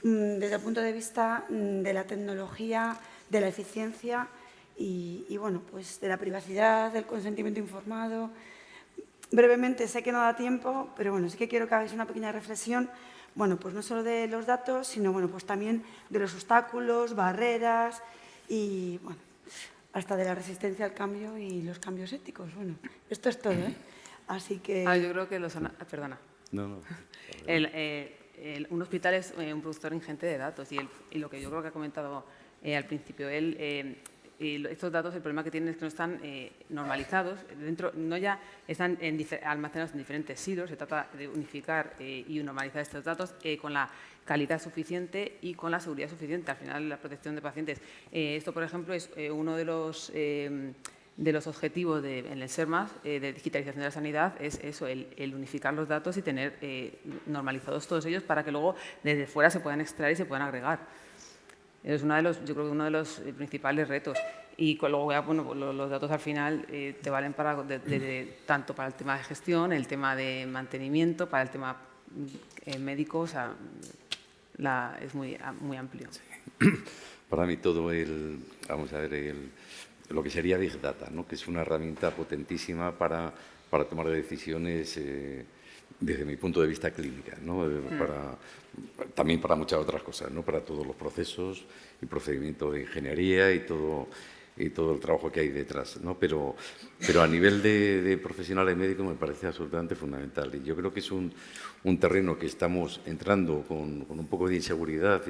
desde el punto de vista de la tecnología, de la eficiencia y bueno, pues de la privacidad, del consentimiento informado. Brevemente, sé que no da tiempo, pero bueno, sí que quiero que hagáis una pequeña reflexión, bueno, pues no solo de los datos, sino bueno, pues también de los obstáculos, barreras y bueno, hasta de la resistencia al cambio y los cambios éticos. Bueno, esto es todo, ¿eh? Así que... yo creo que perdona. No. Un hospital es un productor ingente de datos y lo que yo creo que ha comentado al principio él, estos datos, el problema que tienen es que no están normalizados, no ya están almacenados en diferentes silos, se trata de unificar y normalizar estos datos con la calidad suficiente y con la seguridad suficiente, al final la protección de pacientes. Esto, por ejemplo, es uno de los objetivos en el SERMAS de digitalización de la sanidad, es eso, el unificar los datos y tener normalizados todos ellos para que luego desde fuera se puedan extraer y se puedan agregar. Es yo creo que uno de los principales retos. Y luego ya, bueno, los datos al final te valen tanto para el tema de gestión, el tema de mantenimiento, para el tema médico, o sea, es muy amplio. Sí. Para mí todo lo que sería Big Data, ¿no? Que es una herramienta potentísima para tomar decisiones desde mi punto de vista clínica, ¿no? También para muchas otras cosas, ¿no? Para todos los procesos y procedimientos de ingeniería y todo el trabajo que hay detrás, ¿no? Pero a nivel de profesionales médicos me parece absolutamente fundamental y yo creo que es un terreno que estamos entrando con un poco de inseguridad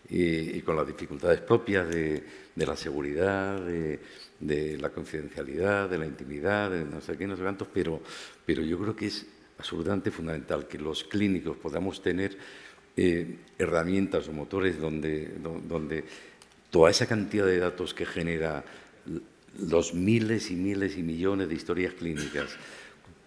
y con las dificultades propias de la seguridad, de la confidencialidad, de la intimidad, de no sé qué, no sé cuántos, pero yo creo que es absolutamente fundamental que los clínicos podamos tener herramientas o motores donde toda esa cantidad de datos que genera los miles y miles y millones de historias clínicas,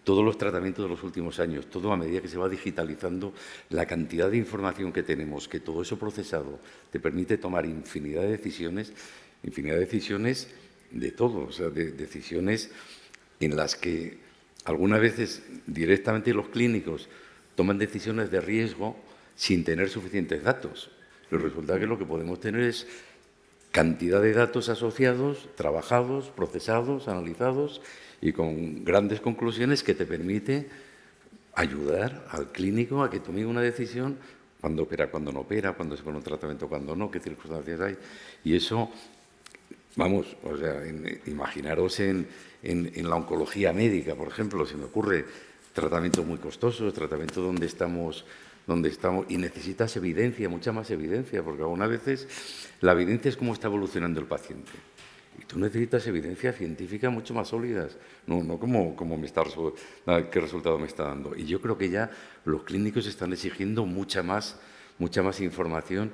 todos los tratamientos de los últimos años, todo a medida que se va digitalizando, la cantidad de información que tenemos, que todo eso procesado te permite tomar infinidad de decisiones de todo, o sea, de decisiones en las que algunas veces directamente los clínicos toman decisiones de riesgo sin tener suficientes datos. Pero resulta que lo que podemos tener es cantidad de datos asociados, trabajados, procesados, analizados y con grandes conclusiones que te permite ayudar al clínico a que tome una decisión cuando opera, cuando no opera, cuando se pone un tratamiento, cuando no, qué circunstancias hay. Y eso, vamos, o sea, imaginaros en la oncología médica, por ejemplo, se me ocurre tratamientos muy costosos, tratamientos donde estamos y necesitas evidencia, mucha más evidencia, porque algunas veces la evidencia es cómo está evolucionando el paciente. Y tú necesitas evidencia científica mucho más sólidas, no como qué resultado me está dando. Y yo creo que ya los clínicos están exigiendo mucha más información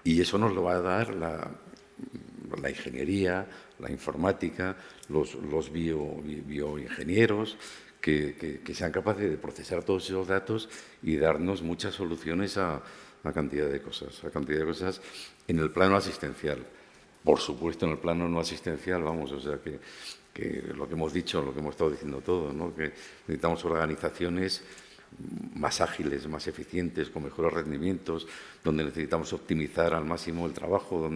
Y eso nos lo va a dar la ingeniería, la informática, los bioingenieros, que sean capaces de procesar todos esos datos y darnos muchas soluciones a cantidad de cosas, en el plano asistencial. Por supuesto, en el plano no asistencial, vamos, o sea que lo que hemos dicho, lo que hemos estado diciendo todos, ¿no? Que necesitamos organizaciones más ágiles, más eficientes, con mejores rendimientos, donde necesitamos optimizar al máximo el trabajo,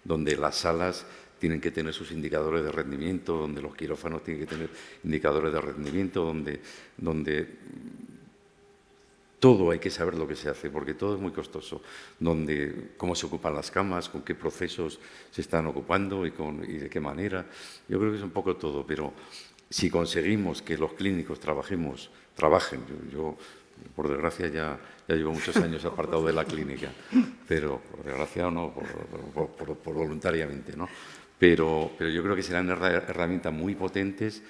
donde las salas tienen que tener sus indicadores de rendimiento, donde los quirófanos tienen que tener indicadores de rendimiento, donde todo hay que saber lo que se hace, porque todo es muy costoso, cómo se ocupan las camas, con qué procesos se están ocupando y de qué manera. Yo creo que es un poco todo, pero si conseguimos que los clínicos trabajen, yo por desgracia ya llevo muchos años apartado de la clínica, pero por desgracia o no, por voluntariamente, ¿no? Pero yo creo que serán herramientas muy potentes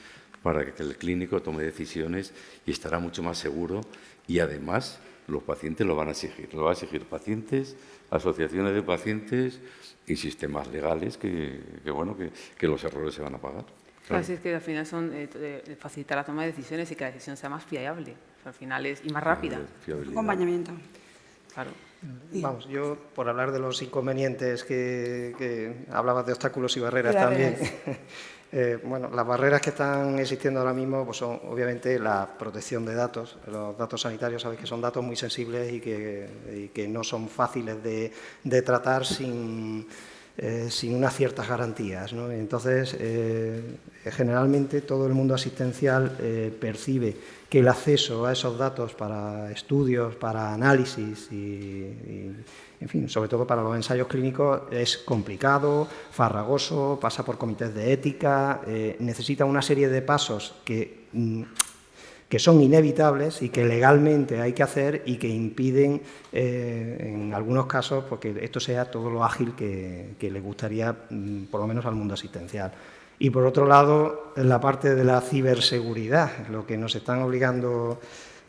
para que el clínico tome decisiones y estará mucho más seguro, y además los pacientes lo van a exigir. Lo van a exigir pacientes, asociaciones de pacientes y sistemas legales que los errores se van a pagar. Claro. Así es que al final son facilitar la toma de decisiones y que la decisión sea más fiable, al final y más rápida. Acompañamiento. Claro. Vamos, yo por hablar de los inconvenientes que hablabas de obstáculos y barreras también. Bueno, las barreras que están existiendo ahora mismo pues son obviamente la protección de datos. Los datos sanitarios sabéis que son datos muy sensibles y que no son fáciles de tratar sin unas ciertas garantías, ¿no? Entonces, generalmente todo el mundo asistencial percibe que el acceso a esos datos para estudios, para análisis y en fin, sobre todo para los ensayos clínicos es complicado, farragoso, pasa por comités de ética, necesita una serie de pasos que son inevitables y que legalmente hay que hacer y que impiden, en algunos casos, porque esto sea todo lo ágil que le gustaría, por lo menos al mundo asistencial. Y, por otro lado, en la parte de la ciberseguridad, lo que nos están obligando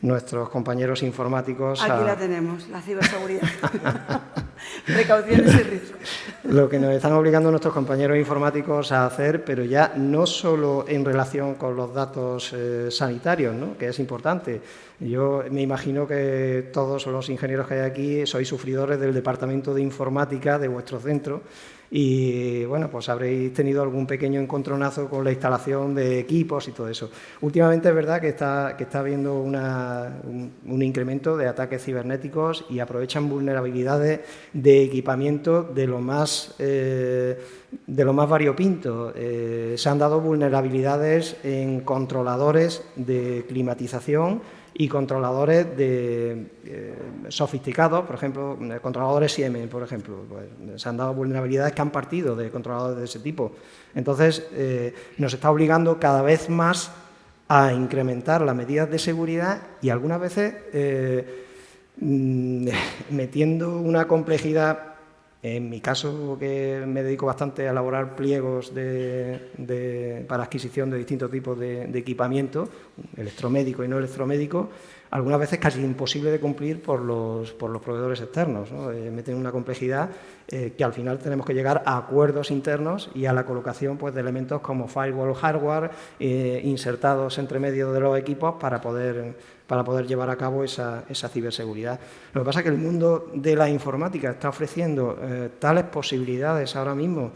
nuestros compañeros informáticos Aquí la tenemos, la ciberseguridad. Precauciones y riesgos. Lo que nos están obligando nuestros compañeros informáticos a hacer, pero ya no solo en relación con los datos sanitarios, ¿no?, que es importante. Yo me imagino que todos los ingenieros que hay aquí sois sufridores del departamento de informática de vuestro centro y, bueno, pues habréis tenido algún pequeño encontronazo con la instalación de equipos y todo eso. Últimamente es verdad que está habiendo un incremento de ataques cibernéticos y aprovechan vulnerabilidades de equipamiento de lo más variopinto. Se han dado vulnerabilidades en controladores de climatización y controladores sofisticados, por ejemplo, controladores Siemens, por ejemplo. Pues, se han dado vulnerabilidades que han partido de controladores de ese tipo. Entonces, nos está obligando cada vez más a incrementar las medidas de seguridad y algunas veces metiendo una complejidad. En mi caso, que me dedico bastante a elaborar pliegos para adquisición de distintos tipos de equipamiento, electromédico y no electromédico, algunas veces casi imposible de cumplir por los proveedores externos, ¿no? Meten una complejidad que al final tenemos que llegar a acuerdos internos y a la colocación, pues, de elementos como firewall hardware insertados entre medio de los equipos para poder llevar a cabo esa ciberseguridad. Lo que pasa es que el mundo de la informática está ofreciendo tales posibilidades ahora mismo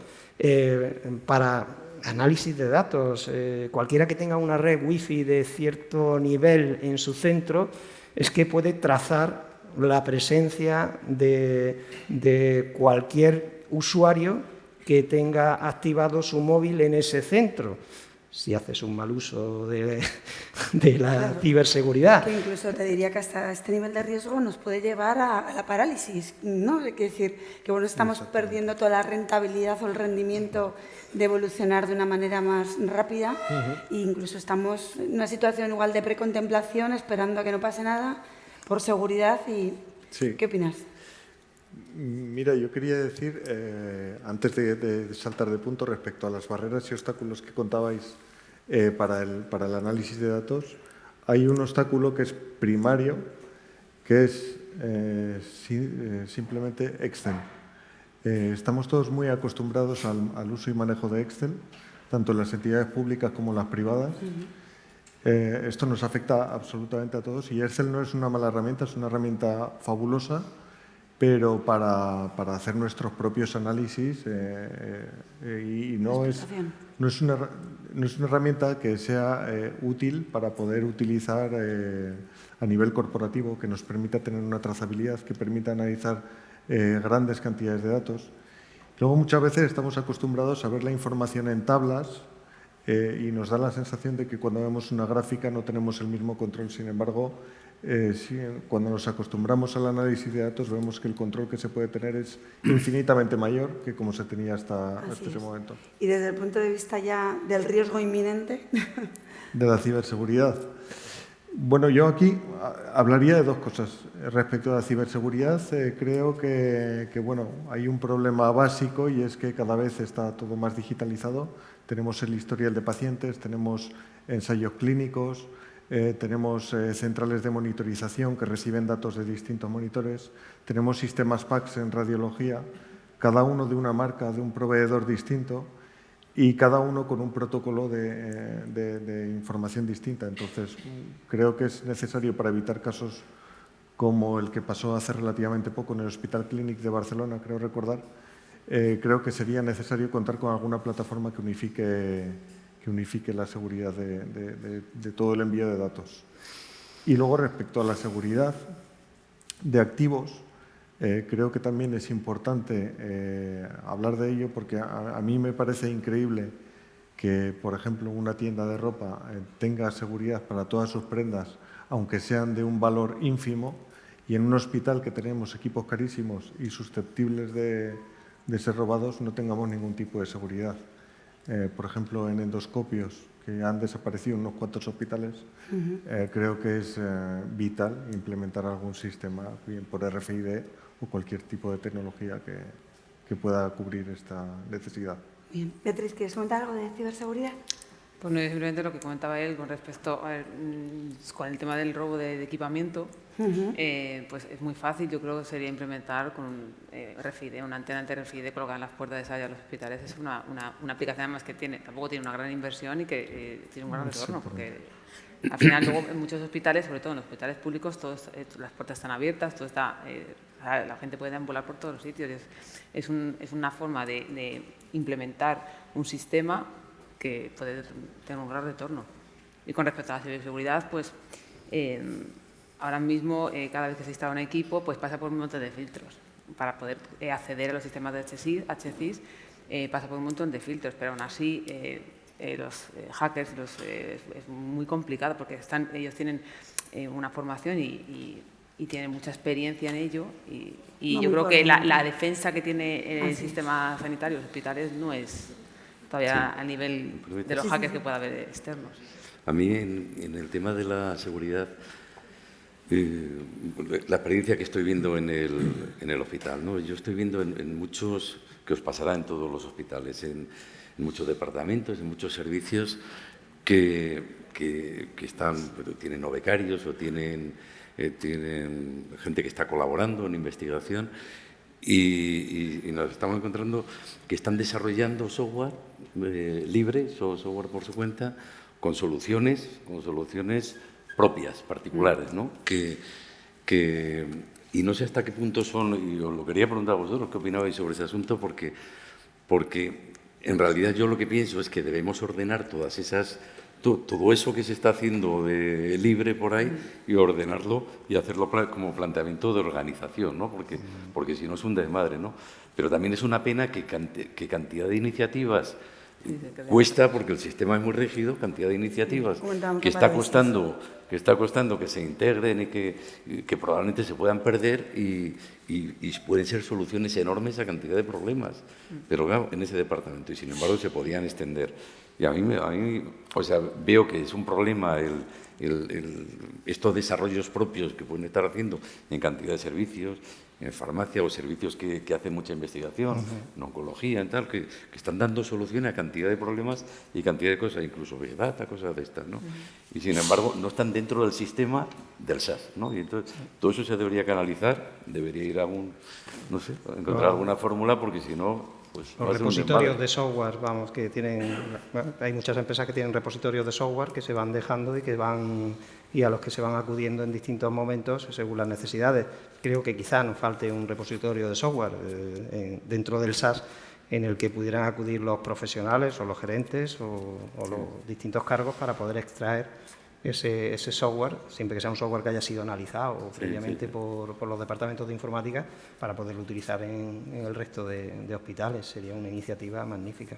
para análisis de datos. Cualquiera que tenga una red wifi de cierto nivel en su centro es que puede trazar la presencia de cualquier usuario que tenga activado su móvil en ese centro, si haces un mal uso de la ciberseguridad. Que incluso te diría que hasta este nivel de riesgo nos puede llevar a la parálisis, ¿no? Es decir, que bueno, estamos perdiendo toda la rentabilidad o el rendimiento de evolucionar de una manera más rápida e incluso estamos en una situación igual de precontemplación, esperando a que no pase nada por seguridad. Sí. ¿Qué opinas? Mira, yo quería decir, antes de saltar de punto, respecto a las barreras y obstáculos que contabais para el análisis de datos, hay un obstáculo que es primario, que es simplemente Extend. Estamos todos muy acostumbrados al uso y manejo de Excel, tanto en las entidades públicas como en las privadas. Esto nos afecta absolutamente a todos y Excel no es una mala herramienta, es una herramienta fabulosa, pero para hacer nuestros propios análisis y no es una herramienta que sea útil para poder utilizar a nivel corporativo, que nos permita tener una trazabilidad, que permita analizar grandes cantidades de datos. Luego, muchas veces estamos acostumbrados a ver la información en tablas y nos da la sensación de que cuando vemos una gráfica no tenemos el mismo control. Sin embargo, cuando nos acostumbramos al análisis de datos, vemos que el control que se puede tener es infinitamente mayor que como se tenía hasta ese momento. Y desde el punto de vista ya del riesgo inminente. De la ciberseguridad. Bueno, yo aquí hablaría de dos cosas. Respecto a la ciberseguridad, creo que bueno, hay un problema básico y es que cada vez está todo más digitalizado. Tenemos el historial de pacientes, tenemos ensayos clínicos, tenemos centrales de monitorización que reciben datos de distintos monitores, tenemos sistemas PACS en radiología, cada uno de una marca, de un proveedor distinto y cada uno con un protocolo de información distinta. Entonces, creo que es necesario para evitar casos como el que pasó hace relativamente poco en el Hospital Clínic de Barcelona, creo recordar, creo que sería necesario contar con alguna plataforma que unifique la seguridad de todo el envío de datos. Y luego, respecto a la seguridad de activos, creo que también es importante hablar de ello porque a mí me parece increíble que, por ejemplo, una tienda de ropa tenga seguridad para todas sus prendas, aunque sean de un valor ínfimo, y en un hospital que tenemos equipos carísimos y susceptibles de ser robados no tengamos ningún tipo de seguridad. Por ejemplo, en endoscopios, que han desaparecido en unos cuantos hospitales, creo que es vital implementar algún sistema, bien por RFID o cualquier tipo de tecnología que pueda cubrir esta necesidad. Bien. Beatriz, ¿quieres comentar algo de ciberseguridad? Pues no, simplemente lo que comentaba él con respecto con el tema del robo de equipamiento, pues es muy fácil, yo creo que sería implementar con RFID, una antena anti-RFID colocada en las puertas de sala de los hospitales. Es una aplicación además que tampoco tiene una gran inversión y que tiene un gran retorno, porque al final luego en muchos hospitales, sobre todo en los hospitales públicos, las puertas están abiertas, todo está, la gente puede deambular por todos los sitios. Es una forma de implementar un sistema que puede tener un gran retorno. Y con respecto a la ciberseguridad, pues ahora mismo cada vez que se instala un equipo, pues pasa por un montón de filtros. Para poder acceder a los sistemas de HCIS pasa por un montón de filtros, pero aún así los hackers es muy complicado porque ellos tienen una formación y tienen mucha experiencia en ello y yo creo que la defensa que tiene el sistema sanitario, los hospitales, no es todavía a nivel de los hackers que pueda haber externos. A mí, en el tema de la seguridad, la experiencia que estoy viendo en el hospital, ¿no? Yo estoy viendo en muchos, que os pasará en todos los hospitales, en muchos departamentos, en muchos servicios que tienen o becarios o tienen gente que está colaborando en investigación. Y nos estamos encontrando que están desarrollando software libre, software por su cuenta, con soluciones propias, particulares, ¿no? Y no sé hasta qué punto son, y os lo quería preguntar a vosotros, ¿qué opinabais sobre ese asunto? Porque en realidad yo lo que pienso es que debemos ordenar todas esas... Todo eso que se está haciendo de libre por ahí y ordenarlo y hacerlo como planteamiento de organización, ¿no? Porque si no es un desmadre, ¿no? Pero también es una pena que cantidad de iniciativas cuesta, porque el sistema es muy rígido, cantidad de iniciativas que está costando que se integren y que probablemente se puedan perder y pueden ser soluciones enormes a cantidad de problemas, pero claro, en ese departamento, y sin embargo se podían extender. Y a mí, o sea, veo que es un problema estos desarrollos propios que pueden estar haciendo en cantidad de servicios, en farmacia o servicios que hacen mucha investigación, en oncología, en tal, que están dando solución a cantidad de problemas y cantidad de cosas, incluso Big Data, cosas de estas, ¿no? Y sin embargo, no están dentro del sistema del SAS, ¿no? Y entonces, todo eso se debería canalizar, debería ir a no sé, encontrar alguna fórmula, porque si no, pues los repositorios de software, vamos, que tienen, bueno, hay muchas empresas que tienen repositorios de software que se van dejando y a los que se van acudiendo en distintos momentos según las necesidades. Creo que quizá nos falte un repositorio de software dentro del SAS en el que pudieran acudir los profesionales o los gerentes o los distintos cargos para poder extraer ese software, siempre que sea un software que haya sido analizado previamente por los departamentos de informática, para poderlo utilizar en el resto de hospitales. Sería una iniciativa magnífica.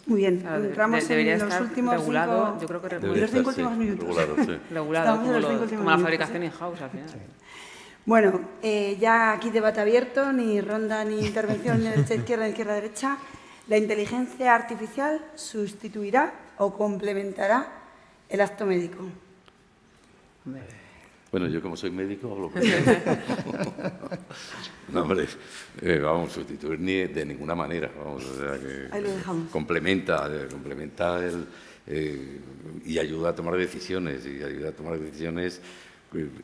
Muy bien, entramos en los últimos regulado, 5... yo creo que los 5 últimos minutos. Regulado, como la fabricación in-house al final. Sí. Bueno, ya aquí debate abierto, ni ronda ni intervención de derecha-izquierda ni izquierda-derecha. ¿La inteligencia artificial sustituirá o complementará el acto médico? Bueno, yo como soy médico hablo con no, hombre, vamos, sustituir ni de ninguna manera. Vamos, o sea que ahí lo dejamos. Complementa y ayuda a tomar decisiones,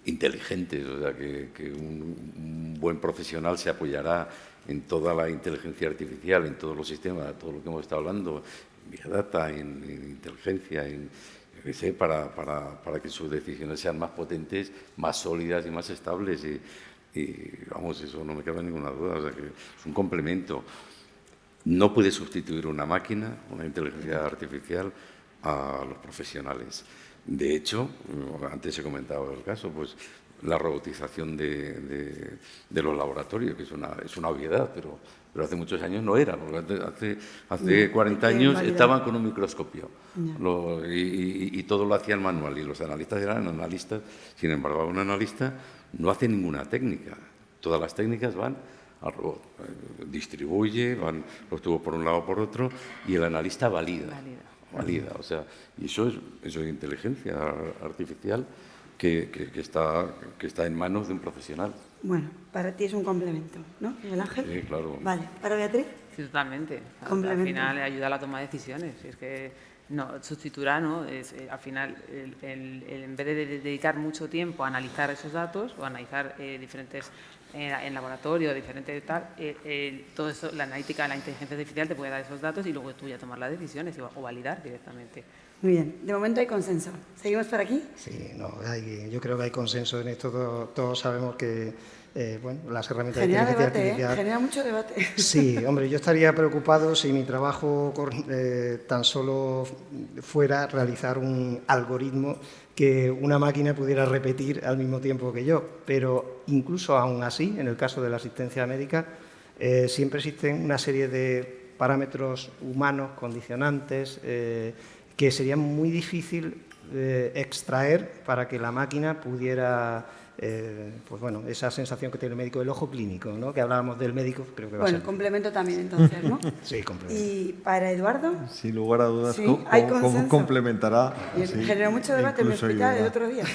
inteligentes. O sea, que un buen profesional se apoyará en toda la inteligencia artificial, en todos los sistemas, todo lo que hemos estado hablando, en Big Data, en inteligencia, para que sus decisiones sean más potentes, más sólidas y más estables. Y vamos, eso no me cabe ninguna duda. O sea, que es un complemento. No puede sustituir una máquina, una inteligencia artificial, a los profesionales. De hecho, antes he comentado el caso, pues la robotización de los laboratorios, que es una obviedad, pero hace muchos años no era, porque hace 40 años estaban con un microscopio y todo lo hacían manual, y los analistas eran analistas. Sin embargo, un analista no hace ninguna técnica, todas las técnicas van al robot, distribuye, van los tubos por un lado o por otro, y el analista valida. O sea, y eso es inteligencia artificial que está en manos de un profesional. Bueno, para ti es un complemento, ¿no, Miguel Ángel? Sí, claro. Vale, ¿para Beatriz? Sí, totalmente. Complemento. Al final ayuda a la toma de decisiones. Es que no sustituirá, ¿no? Al final, en vez de dedicar mucho tiempo a analizar esos datos o a analizar diferentes en laboratorio, diferentes tal, todo eso, la analítica, la inteligencia artificial te puede dar esos datos y luego tú ya tomar las decisiones o validar directamente. Muy bien, de momento hay consenso. ¿Seguimos por aquí? Sí, yo creo que hay consenso en esto. Todos sabemos que las herramientas genera de inteligencia debate, artificial... genera mucho debate. Sí, hombre, yo estaría preocupado si mi trabajo tan solo fuera realizar un algoritmo que una máquina pudiera repetir al mismo tiempo que yo. Pero incluso aún así, en el caso de la asistencia médica, siempre existen una serie de parámetros humanos, condicionantes, que sería muy difícil extraer para que la máquina pudiera, esa sensación que tiene el médico del ojo clínico, ¿no? Que hablábamos del médico, creo que va a ser. Bueno, complemento también entonces, ¿no? Sí, complemento. ¿Y para Eduardo? Sin lugar a dudas, Sí, hay consenso. ¿cómo complementará? Y generó mucho debate en mi hospital el otro día.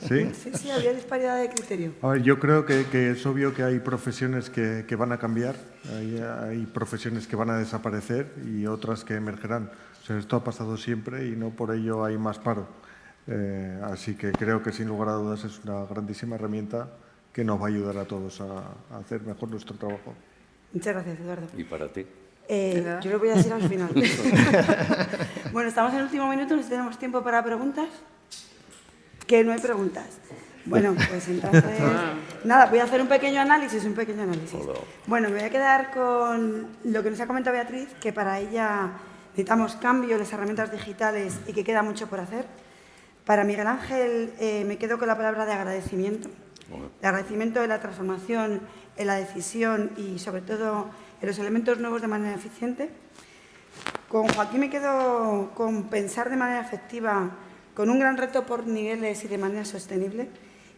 ¿Sí? Sí, había disparidad de criterio. A ver, yo creo que es obvio que hay profesiones que van a cambiar, hay profesiones que van a desaparecer y otras que emergerán. O sea, esto ha pasado siempre y no por ello hay más paro. Así que creo que sin lugar a dudas es una grandísima herramienta que nos va a ayudar a todos a hacer mejor nuestro trabajo. Muchas gracias, Eduardo. ¿Y para ti? Yo lo voy a decir al final. Bueno, estamos en el último minuto, no sé si tenemos tiempo para preguntas. Que no hay preguntas. Bueno, pues entonces... Nada, voy a hacer un pequeño análisis. Bueno, me voy a quedar con lo que nos ha comentado Beatriz, que para ella necesitamos cambio en las herramientas digitales y que queda mucho por hacer. Para Miguel Ángel me quedo con la palabra de agradecimiento. El agradecimiento de la transformación en la decisión y sobre todo en los elementos nuevos de manera eficiente. Con Joaquín me quedo con pensar de manera efectiva, con un gran reto por niveles y de manera sostenible.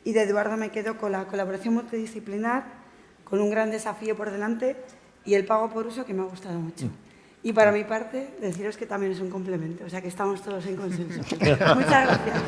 Y de Eduardo me quedo con la colaboración multidisciplinar, con un gran desafío por delante y el pago por uso que me ha gustado mucho. Y para mi parte, deciros que también es un complemento, o sea que estamos todos en consenso. Muchas gracias.